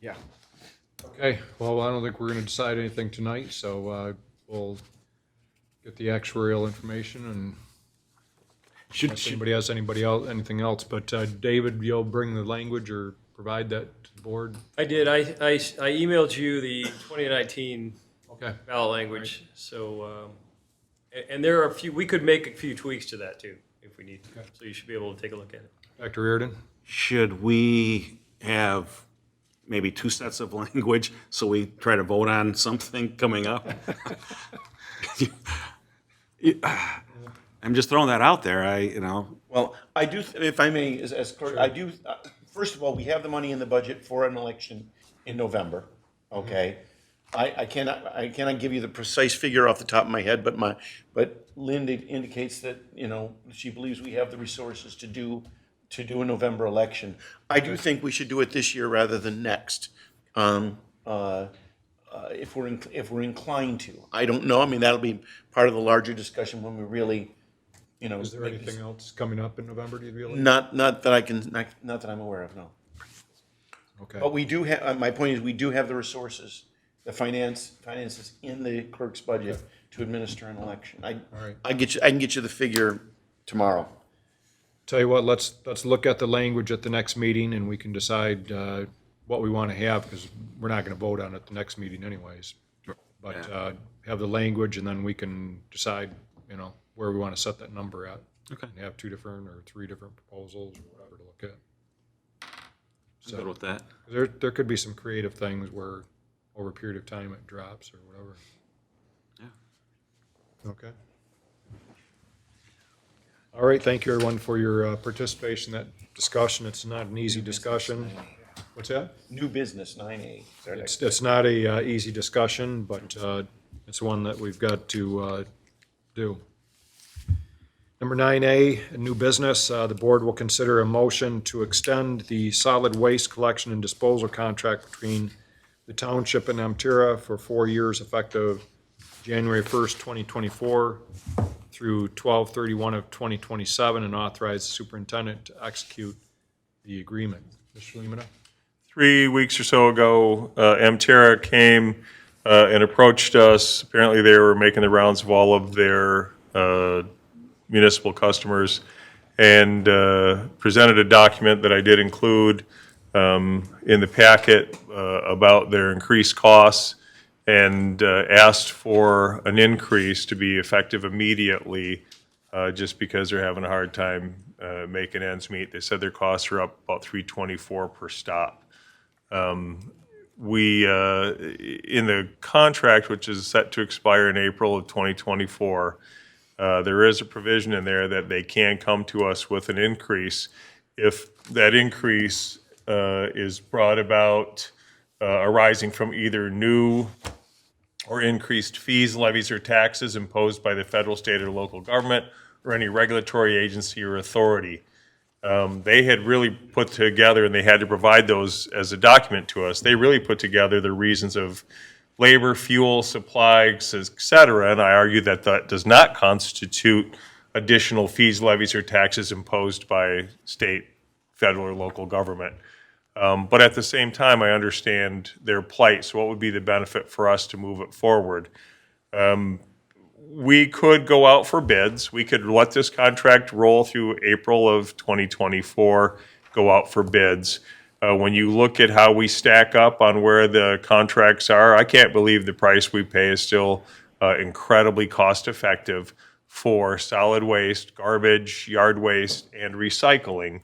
S9: Yeah.
S2: Okay, well, I don't think we're going to decide anything tonight, so we'll get the actuarial information and unless anybody has anything else. But David, you'll bring the language or provide that to the board?
S10: I did. I emailed you the 2019
S2: Okay.
S10: ballot language. So, and there are we could make a few tweaks to that too, if we need to. So you should be able to take a look at it.
S2: Dr. Reardon?
S4: Should we have maybe two sets of language so we try to vote on something coming up? I'm just throwing that out there.
S6: Well, I do, if I may, as clerk, I do, first of all, we have the money in the budget for an election in November, okay? I cannot give you the precise figure off the top of my head, but Linda indicates that, she believes we have the resources to do a November election. I do think we should do it this year rather than next, if we're inclined to. I don't know, I mean, that'll be part of the larger discussion when we really,
S2: Is there anything else coming up in November, do you feel like?
S6: Not that I'm aware of, no.
S2: Okay.
S6: But we do have, my point is, we do have the resources, the finances in the clerk's budget to administer an election.
S2: right.
S6: I can get you the figure tomorrow.
S2: Tell you what, let's look at the language at the next meeting and we can decide what we want to have, because we're not going to vote on it the next meeting anyways. But have the language and then we can decide, where we want to set that number at.
S4: Okay.
S2: And have 2 different or 3 different proposals or whatever to look at.
S4: I'm good with that.
S2: There could be some creative things where over a period of time it drops or whatever.
S4: Yeah.
S2: Okay. All right, thank you everyone for your participation in that discussion. It's not an easy discussion. What's that?
S6: New business, 9A.
S2: It's not a easy discussion, but it's one that we've got to do. Number 9A, new business. The board will consider a motion to extend the solid waste collection and disposal contract between the township and Amtera for 4 years, effective January 1st, 2024 through 12/31 of 2027, and authorize the superintendent to execute the agreement. Mr. Lemata?
S3: 3 weeks or so ago, Amtera came and approached us. Apparently, they were making the rounds of all of their municipal customers and presented a document that I did include in the packet about their increased costs, and asked for an increase to be effective immediately, just because they're having a hard time making ends meet. They said their costs are up about $3.24 per stop. We, in the contract, which is set to expire in April of 2024, there is a provision in there that they can come to us with an increase if that increase is brought about arising from either new or increased fees, levies, or taxes imposed by the federal, state, or local government, or any regulatory agency or authority. They had really put together, and they had to provide those as a document to us, they really put together the reasons of labor, fuel, supplies, et cetera, and I argue that that does not constitute additional fees, levies, or taxes imposed by state, federal, or local government. But at the same time, I understand their plight, so what would be the benefit for us to move it forward? We could go out for bids. We could let this contract roll through April of 2024, go out for bids. When you look at how we stack up on where the contracts are, I can't believe the price we pay is still incredibly cost-effective for solid waste, garbage, yard waste, and recycling.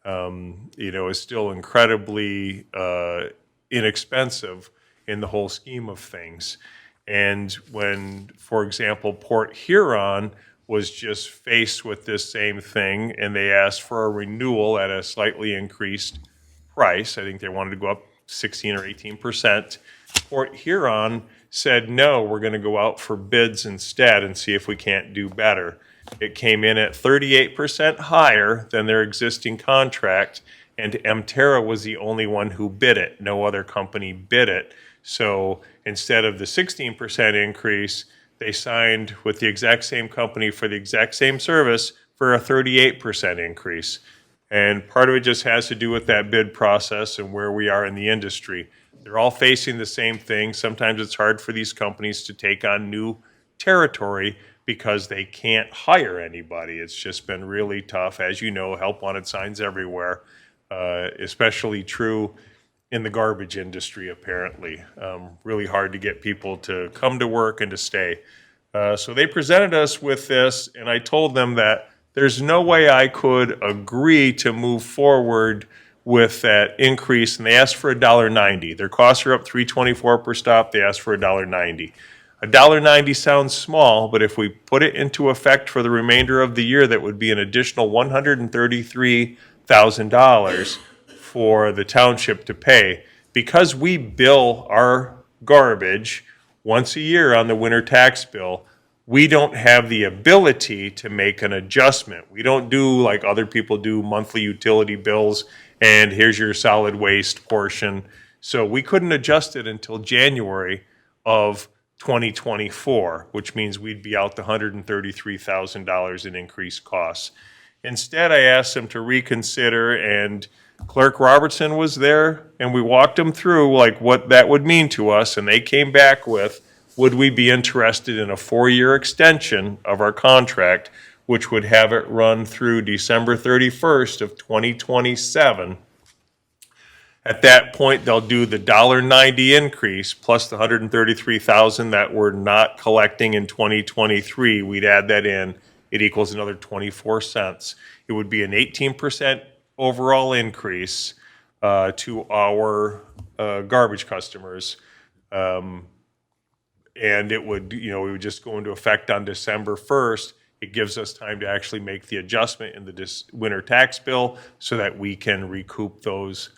S3: is still incredibly inexpensive in the whole scheme of things. And when, for example, Port Huron was just faced with this same thing and they asked for a renewal at a slightly increased price, I think they wanted to go up 16 or 18%. Port Huron said, no, we're going to go out for bids instead and see if we can't do better. It came in at 38% higher than their existing contract, and Emterra was the only one who bid it. No other company bid it. So instead of the 16% increase, they signed with the exact same company for the exact same service for a 38% increase. And part of it just has to do with that bid process and where we are in the industry. They're all facing the same thing. Sometimes it's hard for these companies to take on new territory because they can't hire anybody. It's just been really tough. As you know, help wanted signs everywhere, especially true in the garbage industry, apparently. Really hard to get people to come to work and to stay. So they presented us with this, and I told them that there's no way I could agree to move forward with that increase, and they asked for $1.90. Their costs are up $3.24 per stop. They asked for $1.90. $1.90 sounds small, but if we put it into effect for the remainder of the year, that would be an additional $133,000 for the township to pay. Because we bill our garbage once a year on the winter tax bill, we don't have the ability to make an adjustment. We don't do like other people do monthly utility bills and here's your solid waste portion. So we couldn't adjust it until January of 2024, which means we'd be out the $133,000 in increased costs. Instead, I asked them to reconsider, and Clerk Robertson was there, and we walked them through like what that would mean to us, and they came back with, would we be interested in a 4-year extension of our contract, which would have it run through December 31st of 2027. At that point, they'll do the $1.90 increase plus the $133,000 that we're not collecting in 2023. We'd add that in. It equals another 24 cents. It would be an 18% overall increase to our garbage customers. And it would, we would just go into effect on December 1st. It gives us time to actually make the adjustment in the winter tax bill so that we can recoup those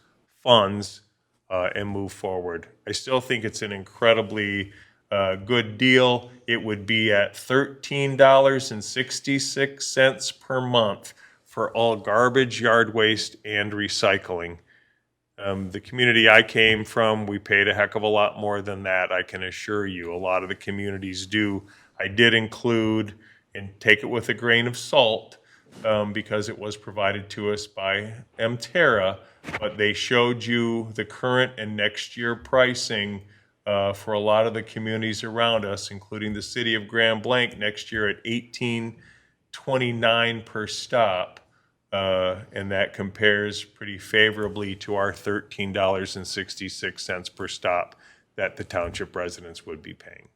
S3: funds and move forward. I still think it's an incredibly good deal. It would be at $13.66 per month for all garbage, yard waste, and recycling. The community I came from, we paid a heck of a lot more than that, I can assure you. A lot of the communities do. I did include, and take it with a grain of salt, because it was provided to us by Emterra, but they showed you the current and next year pricing for a lot of the communities around us, including the city of Grand Blanc next year at $18.29 per stop. And that compares pretty favorably to our $13.66 per stop that the township residents would be paying.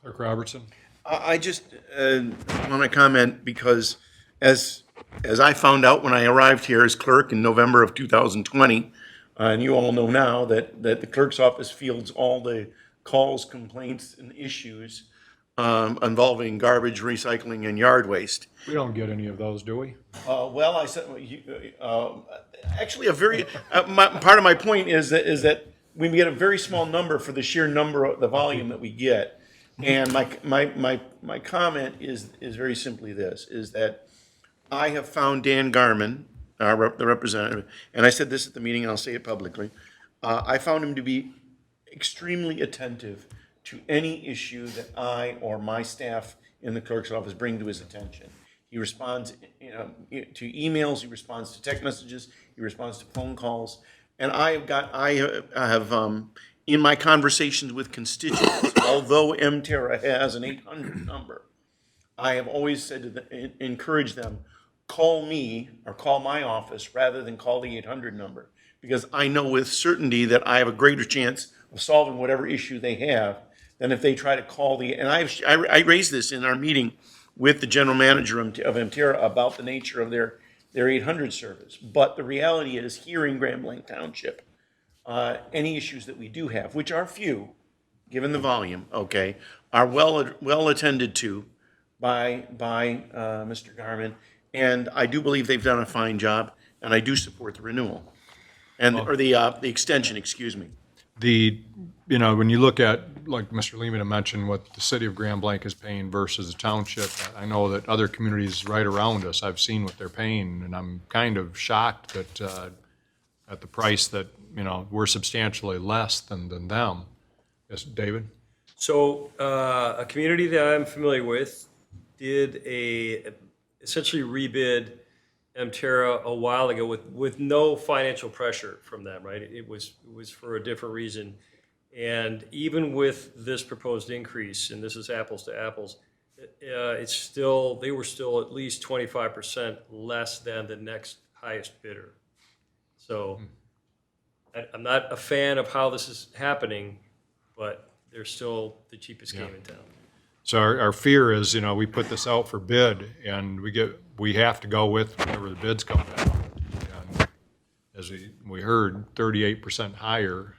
S2: Clerk Robertson?
S6: I just want to comment because as I found out when I arrived here as clerk in November of 2020, and you all know now that the clerk's office fields all the calls, complaints, and issues involving garbage, recycling, and yard waste.
S2: We don't get any of those, do we?
S6: Well, I said, actually, part of my point is that we get a very small number for the sheer number of the volume that we get. And my comment is very simply this, is that I have found Dan Garman, the representative, and I said this at the meeting and I'll say it publicly, I found him to be extremely attentive to any issue that I or my staff in the clerk's office bring to his attention. He responds to emails, he responds to text messages, he responds to phone calls, and I have in my conversations with constituents, although Emterra has an 800 number, I have always said to them, encourage them, call me or call my office rather than call the 800 number, because I know with certainty that I have a greater chance of solving whatever issue they have than if they try to call and I raised this in our meeting with the general manager of Emterra about the nature of their their 800 service. But the reality is, here in Grand Blanc Township, any issues that we do have, which are few, given the volume, okay, are well attended to by Mr. Garman, and I do believe they've done a fine job, and I do support the renewal, or the extension, excuse me.
S2: When you look at, like Mr. Lehman mentioned, what the city of Grand Blanc is paying versus the township, I know that other communities right around us, I've seen what they're paying, and I'm kind of shocked that at the price that, we're substantially less than them. Yes, David?
S10: So a community that I'm familiar with did essentially rebid Mterra a while ago with no financial pressure from them, right? It was for a different reason. And even with this proposed increase, and this is apples to apples, they were still at least 25% less than the next highest bidder. So I'm not a fan of how this is happening, but they're still the cheapest game in town.
S2: So our fear is, we put this out for bid, and we have to go with whatever the bids come back. And as we heard, 38% higher,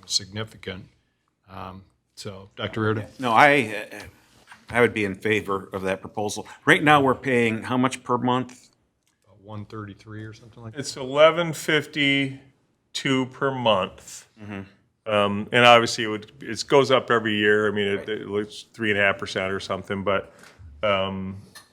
S2: significant. So, Dr. Reardon?
S4: No, I would be in favor of that proposal. Right now, we're paying how much per month?
S2: 133 or something like that?
S3: It's $11.52 per month. And obviously it goes up every year. I mean, it looks 3.5% or something, but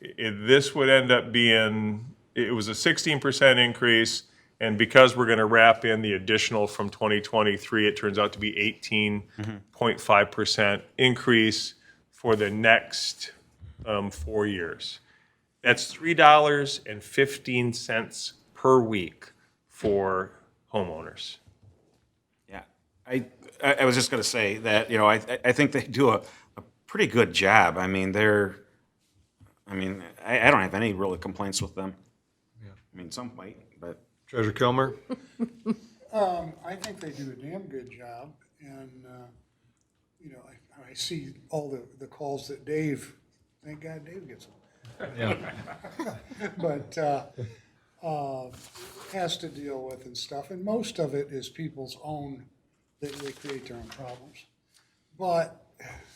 S3: this would end up being, it was a 16% increase, and because we're going to wrap in the additional from 2023, it turns out to be 18.5% increase for the next 4 years. That's $3.15 per week for homeowners.
S4: Yeah, I was just going to say that, I think they do a pretty good job. I mean, I don't have any really complaints with them. Yeah. I mean, some might, but.
S2: Treasurer Kilmer?
S11: I think they do a damn good job, and, I see all the calls that Dave, thank God Dave gets them.
S2: Yeah.
S11: But, has to deal with and stuff, and most of it is people's own, they create their own problems. But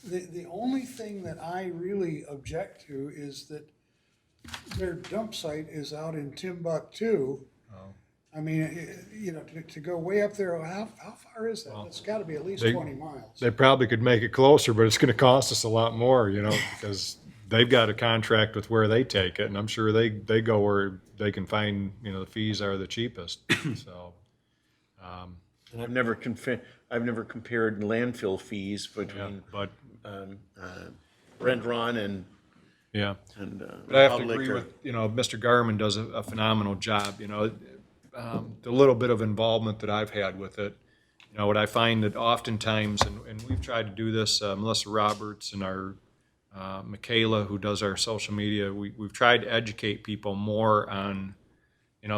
S11: the only thing that I really object to is that their dump site is out in Timbuktu. I mean, to go way up there, how far is that? It's gotta be at least 20 miles.
S2: They probably could make it closer, but it's going to cost us a lot more, because they've got a contract with where they take it, and I'm sure they go where they can find, the fees are the cheapest. So,
S6: I've never compared landfill fees between Brent Ron and
S2: yeah.
S6: and
S2: But I have to
S6: Republic
S2: agree
S6: or-
S2: with, Mr. Garman does a phenomenal job, the little bit of involvement that I've had with it, what I find that oftentimes, and we've tried to do this, Melissa Roberts and our Michaela, who does our social media, we've tried to educate people more on,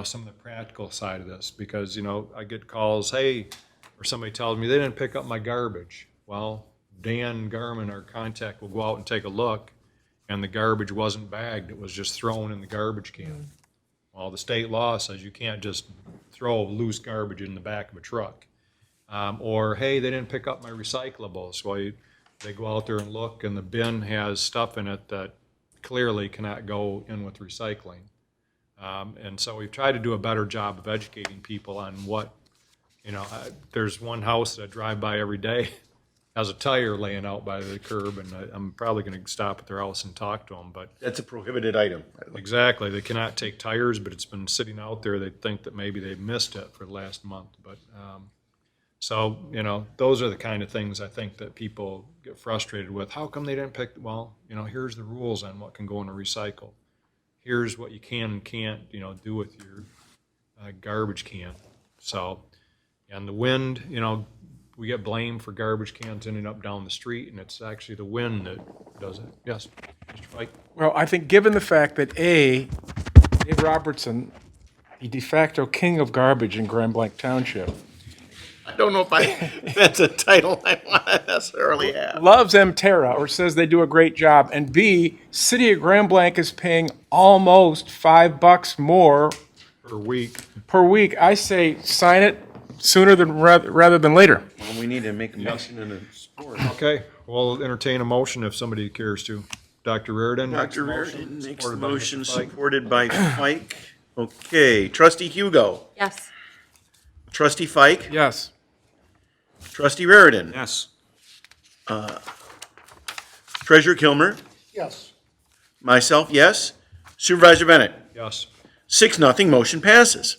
S2: some of the practical side of this, because, I get calls, hey, or somebody tells me they didn't pick up my garbage. Well, Dan Garman, our contact, will go out and take a look, and the garbage wasn't bagged, it was just thrown in the garbage can. Well, the state law says you can't just throw loose garbage in the back of a truck. Or, hey, they didn't pick up my recyclables. Well, they go out there and look, and the bin has stuff in it that clearly cannot go in with recycling. And so we've tried to do a better job of educating people on what, there's one house that I drive by every day, has a tire laying out by the curb, and I'm probably going to stop at their house and talk to them, but.
S6: That's a prohibited item.
S2: Exactly, they cannot take tires, but it's been sitting out there, they think that maybe they've missed it for the last month, but, so, those are the kind of things I think that people get frustrated with. How come they didn't pick, well, here's the rules on what can go in a recycle. Here's what you can and can't, do with your garbage can. So, and the wind, we get blamed for garbage cans ending up down the street, and it's actually the wind that does it. Yes, Mr. Fike?
S9: Well, I think given the fact that Dave Robertson, the de facto king of garbage in Grand Blanc Township,
S6: I don't know if that's a title I want to necessarily have.
S9: loves Mterra or says they do a great job, and B, City of Grand Blanc is paying almost $5 more
S2: per week.
S9: per week. I say sign it sooner than, rather than later.
S6: Well, we need to make a motion and a support.
S2: Okay, we'll entertain a motion if somebody cares to. Dr. Reardon? makes
S6: Dr.
S2: the motion,
S6: Reardon makes the
S2: supported by Mr.
S6: motion,
S2: Fike.
S6: supported by Fike. Okay, trustee Hugo,
S12: Yes.
S6: trustee Fike,
S9: Yes.
S6: trustee Reardon,
S4: Yes.
S6: treasurer Kilmer,
S11: Yes.
S6: myself, yes. Supervisor Bennett,
S2: Yes.
S6: 6-0, motion passes.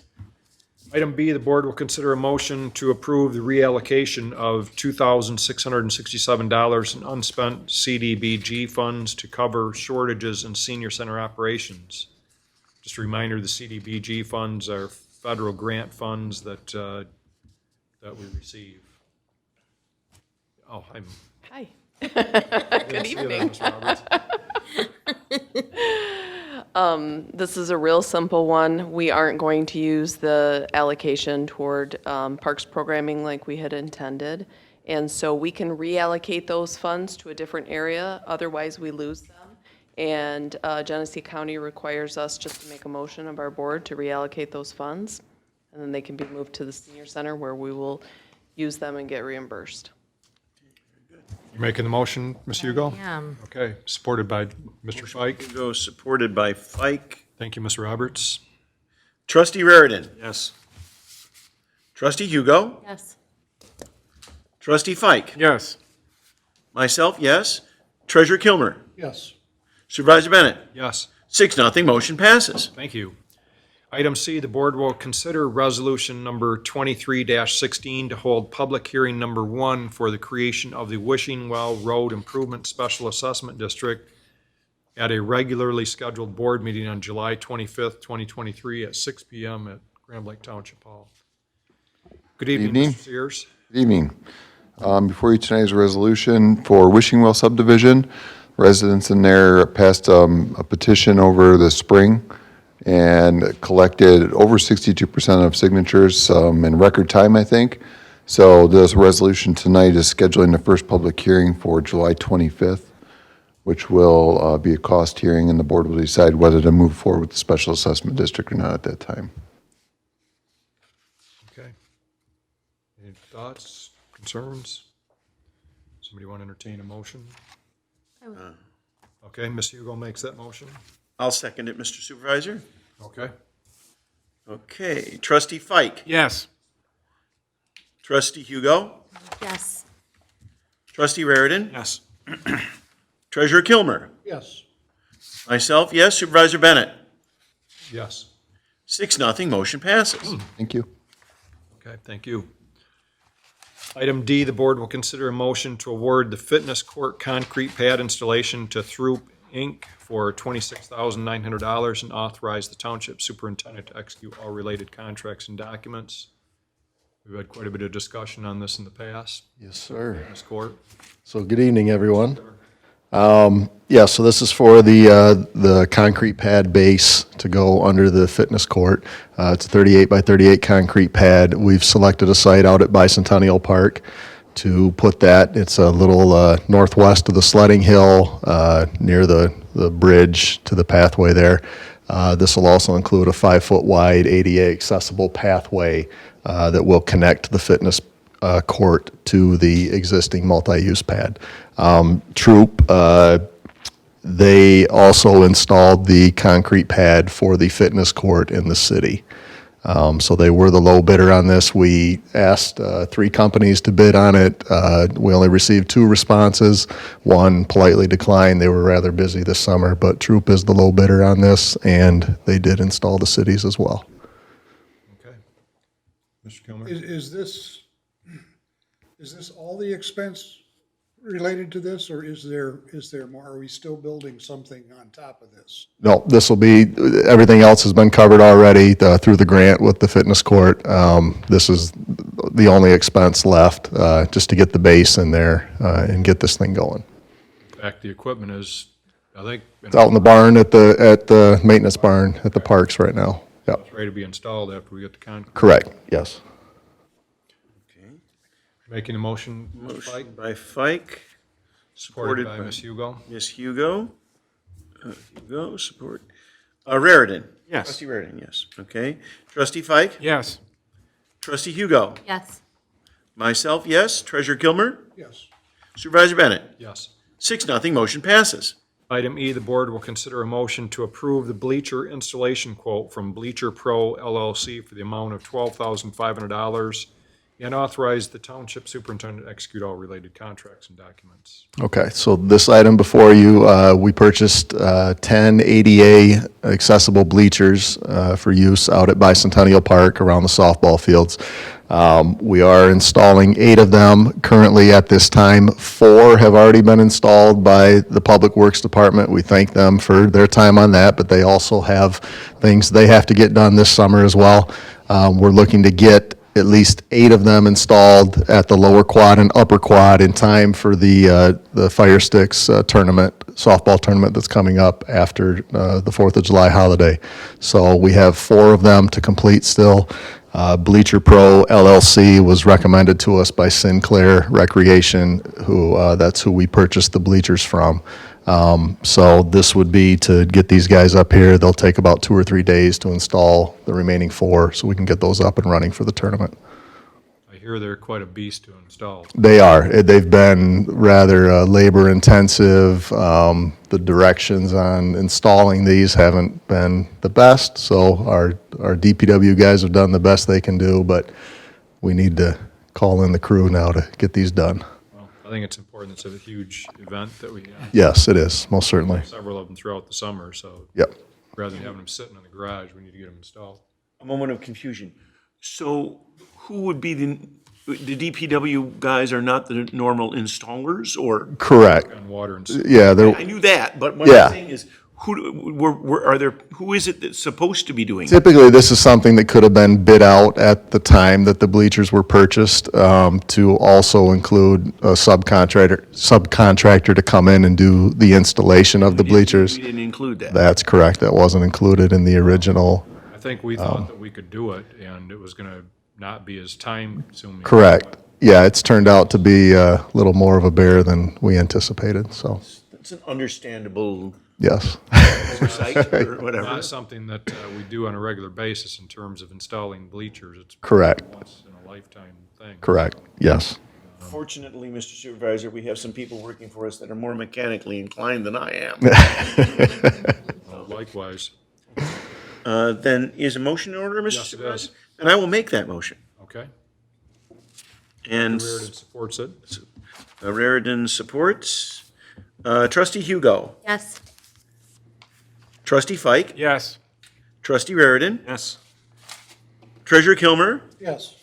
S2: Item B, the board will consider a motion to approve the reallocation of $2,667 in unspent CDBG funds to cover shortages in senior center operations. Just a reminder, the CDBG funds are federal grant funds that we receive. Oh, I'm.
S12: Hi.
S2: Good
S12: evening.
S2: Roberts.
S12: This is a real simple one. We aren't going to use the allocation toward parks programming like we had intended. And so we can reallocate those funds to a different area, otherwise we lose them. And Genesee County requires us just to make a motion of our board to reallocate those funds. And then they can be moved to the senior center where we will use them and get reimbursed.
S2: You're making the motion, Ms. Hugo?
S12: Yeah.
S2: Okay, supported by Mr. Fike.
S6: Hugo, supported by Fike.
S2: Thank you, Ms. Roberts.
S6: Trustee Reardon,
S4: Yes.
S6: trustee Hugo,
S12: Yes.
S6: trustee Fike,
S9: Yes.
S6: myself, yes. Treasurer Kilmer,
S11: Yes.
S6: Supervisor Bennett,
S2: Yes.
S6: 6-0, motion passes.
S2: Thank you. Item C, the board will consider resolution number 23-16 to hold public hearing number 1 for the creation of the Wishing Well Road Improvement Special Assessment District at a regularly scheduled board meeting on July 25th, 2023 at 6 PM at Grand Lake Township Hall. Good evening,
S13: Evening.
S2: Mr. Sears.
S13: Good evening. Before you tonight is a resolution for Wishing Well subdivision. Residents in there passed a petition over the spring and collected over 62% of signatures in record time, I think. So this resolution tonight is scheduling the first public hearing for July 25th, which will be a cost hearing, and the board will decide whether to move forward with the special assessment district or not at that time.
S2: Okay. Any thoughts, concerns? Somebody want to entertain a motion? Okay, Ms. Hugo makes that motion.
S6: I'll second it, Mr. Supervisor.
S2: Okay.
S6: Okay, trustee Fike,
S9: Yes.
S6: trustee Hugo,
S12: Yes.
S6: trustee Reardon,
S4: Yes.
S6: treasurer Kilmer,
S11: Yes.
S6: myself, yes. Supervisor Bennett,
S2: Yes.
S6: 6-0, motion passes.
S13: Thank you.
S2: Okay, thank you. Item D, the board will consider a motion to award the fitness court concrete pad installation to Throop Inc. for $26,900 and authorize the township superintendent to execute all related contracts and documents. We've had quite a bit of discussion on this in the past.
S14: Yes, sir.
S2: Ms. Court?
S14: So good evening, everyone. Yeah, so this is for the concrete pad base to go under the fitness court. It's a 38 by 38 concrete pad. We've selected a site out at Bicentennial Park to put that. It's a little northwest of the sledding hill, near the bridge to the pathway there. This will also include a 5-foot wide ADA accessible pathway that will connect the fitness court to the existing multi-use pad. Troop, they also installed the concrete pad for the fitness court in the city. So they were the low bidder on this. We asked 3 companies to bid on it. We only received 2 responses. One politely declined. They were rather busy this summer, but Troop is the low bidder on this, and they did install the cities as well.
S2: Okay. Mr. Kilmer?
S11: Is this all the expense related to this, or is there more? Are we still building something on top of this?
S14: No, this will be, everything else has been covered already through the grant with the fitness court. This is the only expense left, just to get the base in there and get this thing going.
S2: In fact, the equipment is, I think,
S14: It's out in the barn at the maintenance barn at the parks right now. Yep,
S2: it's ready to be installed after we get the concrete.
S14: correct, yes.
S2: Making a motion, Mr.
S6: Motion
S2: Fike,
S6: by Fike,
S2: supported
S6: supported
S2: by
S6: by
S2: Ms. Hugo.
S6: Ms. Hugo. Hugo, support. Reardon,
S4: Yes.
S6: Trustee Reardon, yes. Okay. Trustee Fike?
S9: Yes.
S6: Trustee Hugo?
S12: Yes.
S6: Myself, yes. Treasurer Kilmer?
S11: Yes.
S6: Supervisor Bennett?
S2: Yes.
S6: 6-0, motion passes.
S2: Item E, the board will consider a motion to approve the bleacher installation quote from Bleacher Pro LLC for the amount of $12,500 and authorize the township superintendent to execute all related contracts and documents.
S14: Okay, so this item before you, we purchased 10 ADA accessible bleachers for use out at Bicentennial Park around the softball fields. We are installing 8 of them currently at this time. 4 have already been installed by the Public Works Department. We thank them for their time on that, but they also have things they have to get done this summer as well. We're looking to get at least 8 of them installed at the lower quad and upper quad in time for the Fire Sticks tournament, softball tournament that's coming up after the 4th of July holiday. So we have 4 of them to complete still. Bleacher Pro LLC was recommended to us by Sinclair Recreation, that's who we purchased the bleachers from. So this would be to get these guys up here. They'll take about 2 or 3 days to install the remaining 4, so we can get those up and running for the tournament.
S2: I hear they're quite a beast to install.
S14: They are. They've been rather labor intensive. The directions on installing these haven't been the best, so our DPW guys have done the best they can do, but we need to call in the crew now to get these done.
S2: Well, I think it's important. It's a huge event that we have.
S14: Yes, it is, most certainly.
S2: Several of them throughout the summer, so
S14: Yep.
S2: rather than having them sitting in the garage, we need to get them installed.
S6: A moment of confusion. So who would be the DPW guys are not the normal installers, or?
S14: Correct.
S2: On water and
S14: Yeah,
S6: I
S14: they're,
S6: knew that, but what
S14: Yeah.
S6: I'm saying is, who is it that's supposed to be doing it?
S14: typically, this is something that could have been bid out at the time that the bleachers were purchased, to also include a subcontractor to come in and do the installation of the bleachers.
S6: We didn't include that.
S14: That's correct. That wasn't included in the original.
S2: I think we thought that we could do it, and it was going to not be as time-consuming.
S14: Correct. Yeah, it's turned out to be a little more of a bear than we anticipated, so,
S6: It's an understandable
S14: yes.
S6: oversight or whatever.
S2: Not something that we do on a regular basis in terms of installing bleachers. It's
S14: Correct.
S2: once in a lifetime thing.
S14: Correct, yes.
S6: Fortunately, Mr. Supervisor, we have some people working for us that are more mechanically inclined than I am.
S2: Likewise.
S6: Then is a motion in order, Mr.
S2: Yes, it
S6: Supervisor?
S2: is.
S6: And I will make that motion.
S2: Okay.
S6: And
S2: Reardon supports it.
S6: Raridan supports. Trustee Hugo.
S12: Yes.
S6: Trustee Fike.
S9: Yes.
S6: Trustee Raridan.
S4: Yes.
S6: Treasurer Kilmer.
S11: Yes.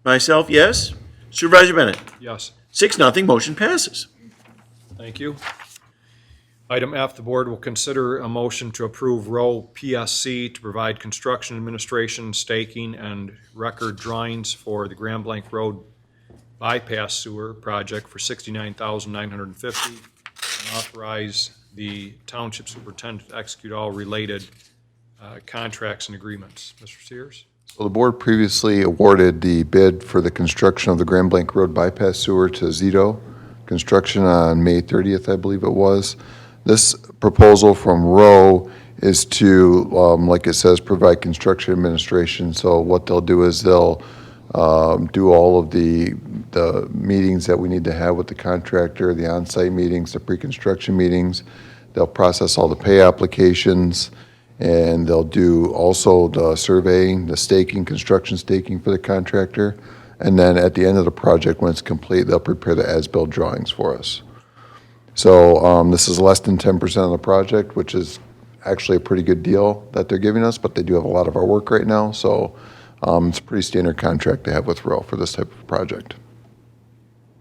S6: Myself, yes. Supervisor Bennett.
S2: Yes.
S6: 6-0, motion passes.
S2: Thank you. Item F, the board will consider a motion to approve Row PSC to provide construction administration, staking, and record drawings for the Grand Blanc Road bypass sewer project for $69,950, and authorize the township superintendent to execute all related contracts and agreements. Mr. Sears?
S13: Well, the board previously awarded the bid for the construction of the Grand Blanc Road bypass sewer to Zito Construction on May 30th, I believe it was. This proposal from Rowe is to, like it says, provide construction administration. So what they'll do is they'll do all of the meetings that we need to have with the contractor, the on-site meetings, the pre-construction meetings. They'll process all the pay applications, and they'll do also the surveying, the staking, construction staking for the contractor. And then at the end of the project, when it's complete, they'll prepare the as-built drawings for us. So this is less than 10% of the project, which is actually a pretty good deal that they're giving us, but they do have a lot of our work right now. So it's a pretty standard contract they have with Rowe for this type of project.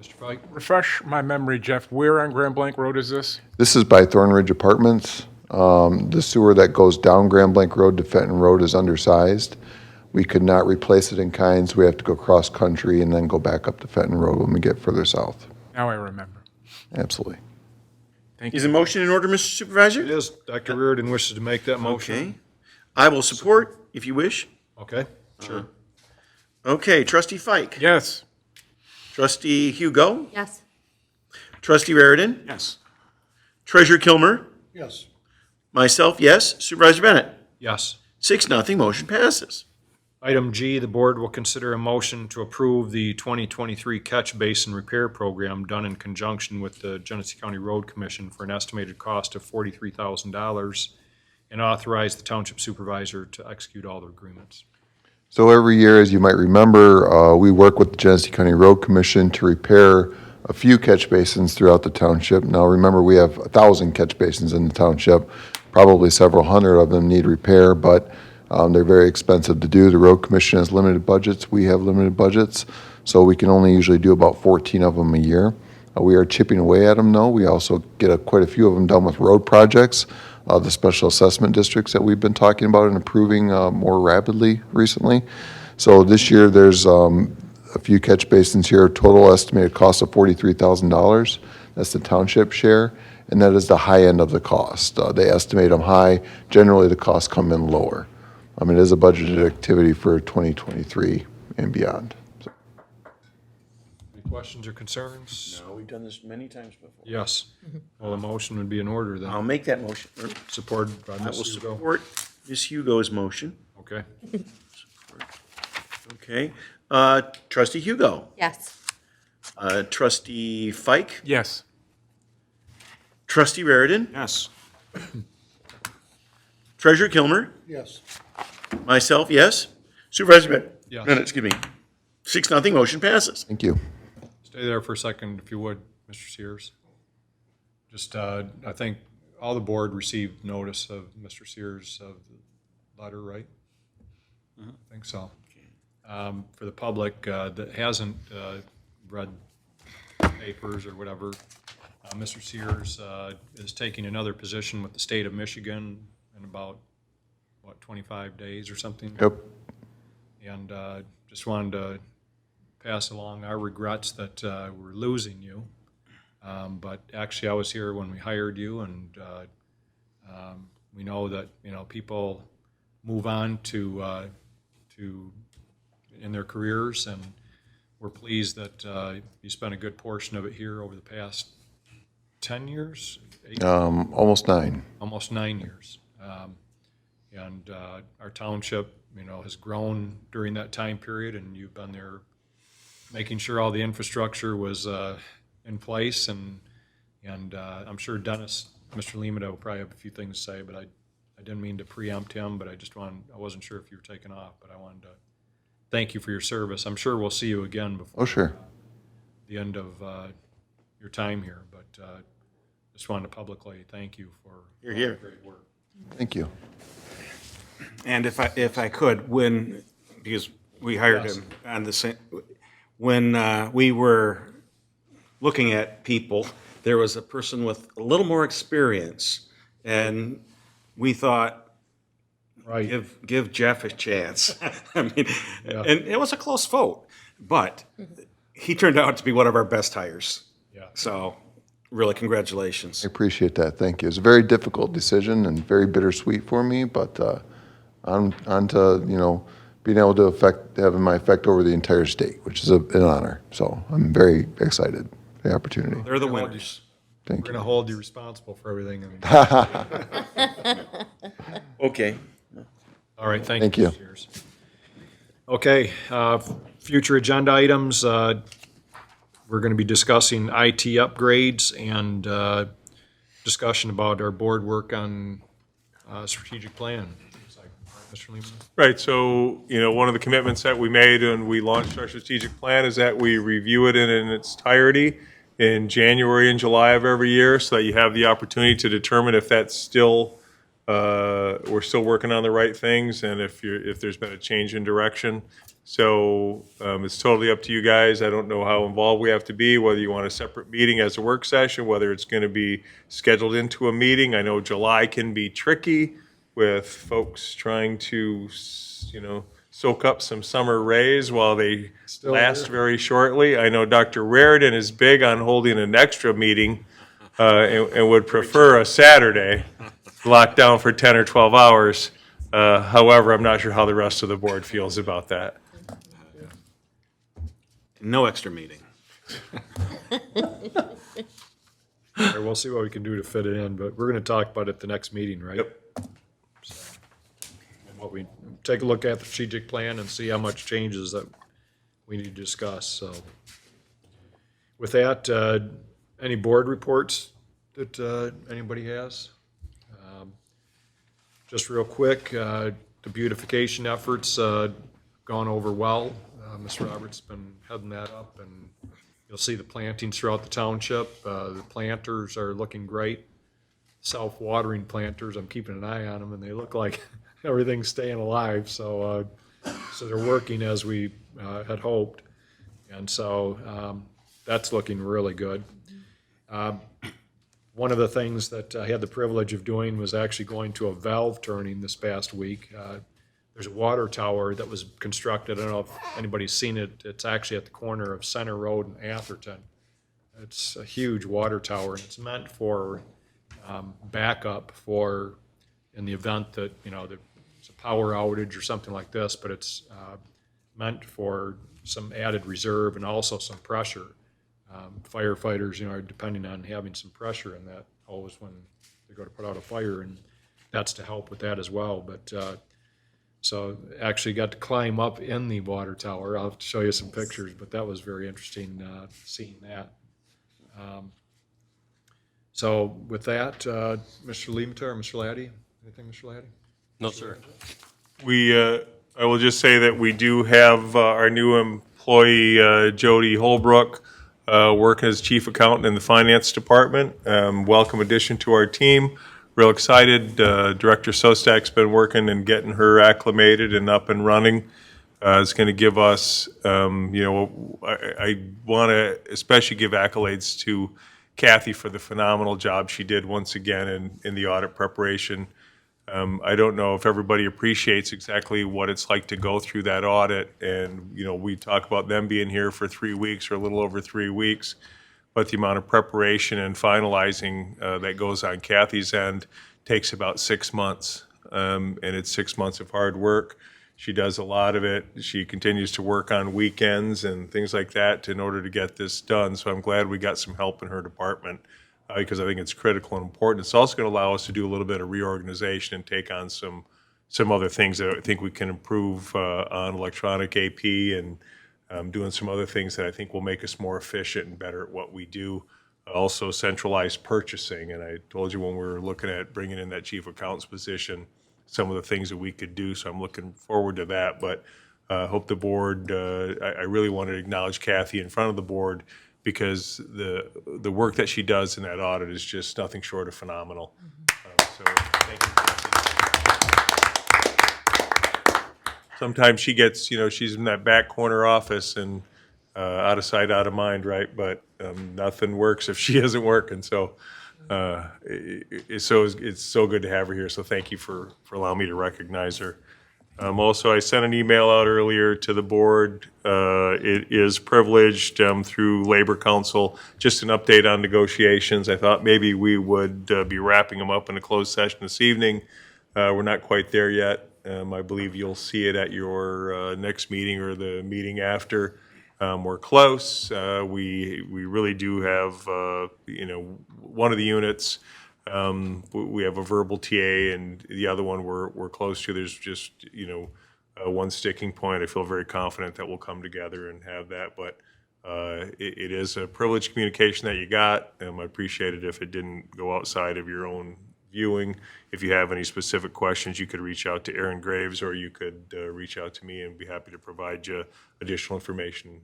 S2: Mr. Fike?
S9: Refresh my memory, Jeff. Where on Grand Blanc Road is this?
S13: This is by Thornridge Apartments. The sewer that goes down Grand Blanc Road to Fenton Road is undersized. We could not replace it in kind, so we have to go cross-country and then go back up to Fenton Road when we get further south.
S9: Now I remember.
S13: Absolutely.
S9: Thank
S6: Is
S9: you.
S6: a motion in order, Mr. Supervisor?
S2: It is. Dr. Reardon wishes to make that motion.
S6: Okay. I will support, if you wish.
S2: Okay, sure.
S6: Okay, Trustee Fike.
S9: Yes.
S6: Trustee Hugo.
S12: Yes.
S6: Trustee Raridan.
S4: Yes.
S6: Treasurer Kilmer.
S11: Yes.
S6: Myself, yes. Supervisor Bennett.
S2: Yes.
S6: 6-0, motion passes.
S2: Item G, the board will consider a motion to approve the 2023 catch basin repair program done in conjunction with the Genesee County Road Commission for an estimated cost of $43,000 and authorize the township supervisor to execute all the agreements.
S13: So every year, as you might remember, we work with the Genesee County Road Commission to repair a few catch basins throughout the township. Now, remember, we have 1,000 catch basins in the township. Probably several hundred of them need repair, but they're very expensive to do. The Road Commission has limited budgets. We have limited budgets, so we can only usually do about 14 of them a year. We are chipping away at them, though. We also get quite a few of them done with road projects, the special assessment districts that we've been talking about and improving more rapidly recently. So this year, there's a few catch basins here, total estimated cost of $43,000. That's the township share, and that is the high end of the cost. They estimate them high. Generally, the costs come in lower. It is a budgeted activity for 2023 and beyond.
S2: Any questions or concerns?
S6: No, we've done this many times before.
S2: Yes. Well, a motion would be in order then.
S6: I'll make that motion.
S2: Supported by
S6: I will
S2: Ms. Hugo.
S6: support Ms. Hugo's motion.
S2: Okay.
S6: Okay. Trustee Hugo.
S15: Yes.
S6: Trustee Fike.
S9: Yes.
S6: Trustee Raridan.
S4: Yes.
S6: Treasurer Kilmer.
S11: Yes.
S6: Myself, yes. Supervisor
S2: Yes.
S6: Bennett, excuse me. 6-0, motion passes.
S13: Thank you.
S2: Stay there for a second, if you would, Mr. Sears. Just, I think all the board received notice of Mr. Sears' of the letter, right? I think so. For the public that hasn't read papers or whatever, Mr. Sears is taking another position with the state of Michigan in about, 25 days or something?
S13: Yep.
S2: And just wanted to pass along our regrets that we're losing you. But actually, I was here when we hired you, and we know that, people move on to in their careers, and we're pleased that you spent a good portion of it here over the past 10 years? 8?
S13: Almost 9.
S2: Almost 9 years. And our township, has grown during that time period, and you've been there making sure all the infrastructure was in place, and I'm sure Dennis, Mr. Lemata will probably have a few things to say, but I didn't mean to preempt him, but I wasn't sure if you were taking off, but I wanted to thank you for your service. I'm sure we'll see you again before
S13: Oh, sure.
S2: the end of your time here, but just wanted to publicly thank you for
S6: You're here.
S2: great work.
S13: Thank you.
S4: And if I could, because we hired
S2: Yes.
S4: him on the same, when we were looking at people, there was a person with a little more experience, and we thought,
S2: Right.
S4: give Jeff a chance. I mean, and it was a close vote, but he turned out to be one of our best hires.
S2: Yeah.
S4: So, really, congratulations.
S13: I appreciate that. Thank you. It's a very difficult decision and very bittersweet for me, but on to, being able to having my effect over the entire state, which is an honor. So I'm very excited for the opportunity.
S4: They're the winners.
S13: Thank
S2: We're
S13: you.
S2: going to hold you responsible for everything. And
S6: Okay.
S2: all right, thank
S13: Thank
S2: you.
S13: you.
S2: Mr. Sears. Okay, future agenda items, we're going to be discussing IT upgrades and discussion about our board work on strategic plan. Looks like, Mr. Lehman?
S3: Right, so, one of the commitments that we made when we launched our strategic plan is that we review it in its entirety in January and July of every year, so that you have the opportunity to determine if that's still, we're still working on the right things, and if there's been a change in direction. So it's totally up to you guys. I don't know how involved we have to be, whether you want a separate meeting as a work session, whether it's going to be scheduled into a meeting. I know July can be tricky with folks trying to, soak up some summer rays while they last very shortly. I know Dr. Raridan is big on holding an extra meeting and would prefer a Saturday locked down for 10 or 12 hours. However, I'm not sure how the rest of the board feels about that.
S4: No extra meeting.
S2: All right, we'll see what we can do to fit it in, but we're going to talk about it at the next meeting, right?
S3: Yep.
S2: So, and what we, take a look at the strategic plan and see how much changes that we need to discuss, so. With that, any board reports that anybody has? Just real quick, the beautification efforts gone over well. Ms. Roberts been heading that up, and you'll see the plantings throughout the township. The planters are looking great. Self-watering planters, I'm keeping an eye on them, and they look like everything's staying alive. So they're working as we had hoped, and so that's looking really good. One of the things that I had the privilege of doing was actually going to a valve turning this past week. There's a water tower that was constructed. I don't know if anybody's seen it. It's actually at the corner of Center Road and Atherton. It's a huge water tower, and it's meant for backup for in the event that, you know, there's a power outage or something like this, but it's meant for some added reserve and also some pressure. Firefighters, you know, are depending on having some pressure in that hose when they go to put out a fire, and that's to help with that as well. But so actually got to climb up in the water tower. I'll have to show you some pictures, but that was very interesting seeing that. So with that, Mr. Leamata or Mr. Laddie, anything, Mr. Laddie?
S10: No, sir.
S3: I will just say that we do have our new employee, Jody Holbrook, working as chief accountant in the finance department. Welcome addition to our team. Real excited. Director Sostak's been working and getting her acclimated and up and running. It's going to give us, I want to especially give accolades to Kathy for the phenomenal job she did once again in the audit preparation. I don't know if everybody appreciates exactly what it's like to go through that audit. And, you know, we talk about them being here for 3 weeks or a little over 3 weeks, but the amount of preparation and finalizing that goes on Kathy's end takes about 6 months. And it's 6 months of hard work. She does a lot of it. She continues to work on weekends and things like that in order to get this done. So I'm glad we got some help in her department. Because I think it's critical and important. It's also going to allow us to do a little bit of reorganization and take on some other things that I think we can improve on electronic AP and doing some other things that I think will make us more efficient and better at what we do. Also centralized purchasing, and I told you when we were looking at bringing in that chief accountant's position, some of the things that we could do, so I'm looking forward to that. But I hope the board, I really want to acknowledge Kathy in front of the board, because the work that she does in that audit is just nothing short of phenomenal. So thank you, Kathy. Sometimes she gets, she's in that back corner office and out of sight, out of mind, right? But nothing works if she isn't working. So it's so good to have her here. So thank you for allowing me to recognize her. Also, I sent an email out earlier to the board. It is privileged through Labor Council, just an update on negotiations. I thought maybe we would be wrapping them up in a closed session this evening. We're not quite there yet. I believe you'll see it at your next meeting or the meeting after. We're close. We really do have, one of the units. We have a verbal TA, and the other one we're close to. There's just, one sticking point. I feel very confident that we'll come together and have that, but it is a privileged communication that you got. I appreciate it if it didn't go outside of your own viewing. If you have any specific questions, you could reach out to Aaron Graves, or you could reach out to me and be happy to provide you additional information.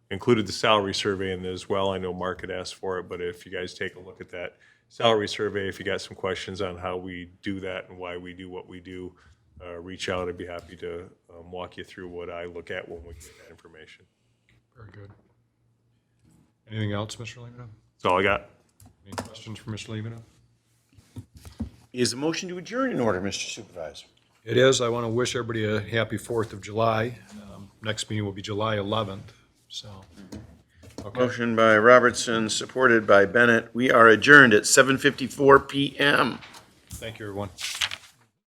S3: Included the salary survey in there as well. I know Mark had asked for it, but if you guys take a look at that salary survey, if you got some questions on how we do that and why we do what we do, reach out. I'd be happy to walk you through what I look at when we get that information.
S2: Very good. Anything else, Mr. Leamata?
S3: That's all I got.
S2: Any questions for Mr. Leamata?
S6: Is a motion to adjourn in order, Mr. Supervisor?
S2: It is. I want to wish everybody a happy 4th of July. Next meeting will be July 11th, so. Okay.
S6: Motion by Robertson, supported by Bennett. We are adjourned at 7:54 p.m.
S2: Thank you, everyone.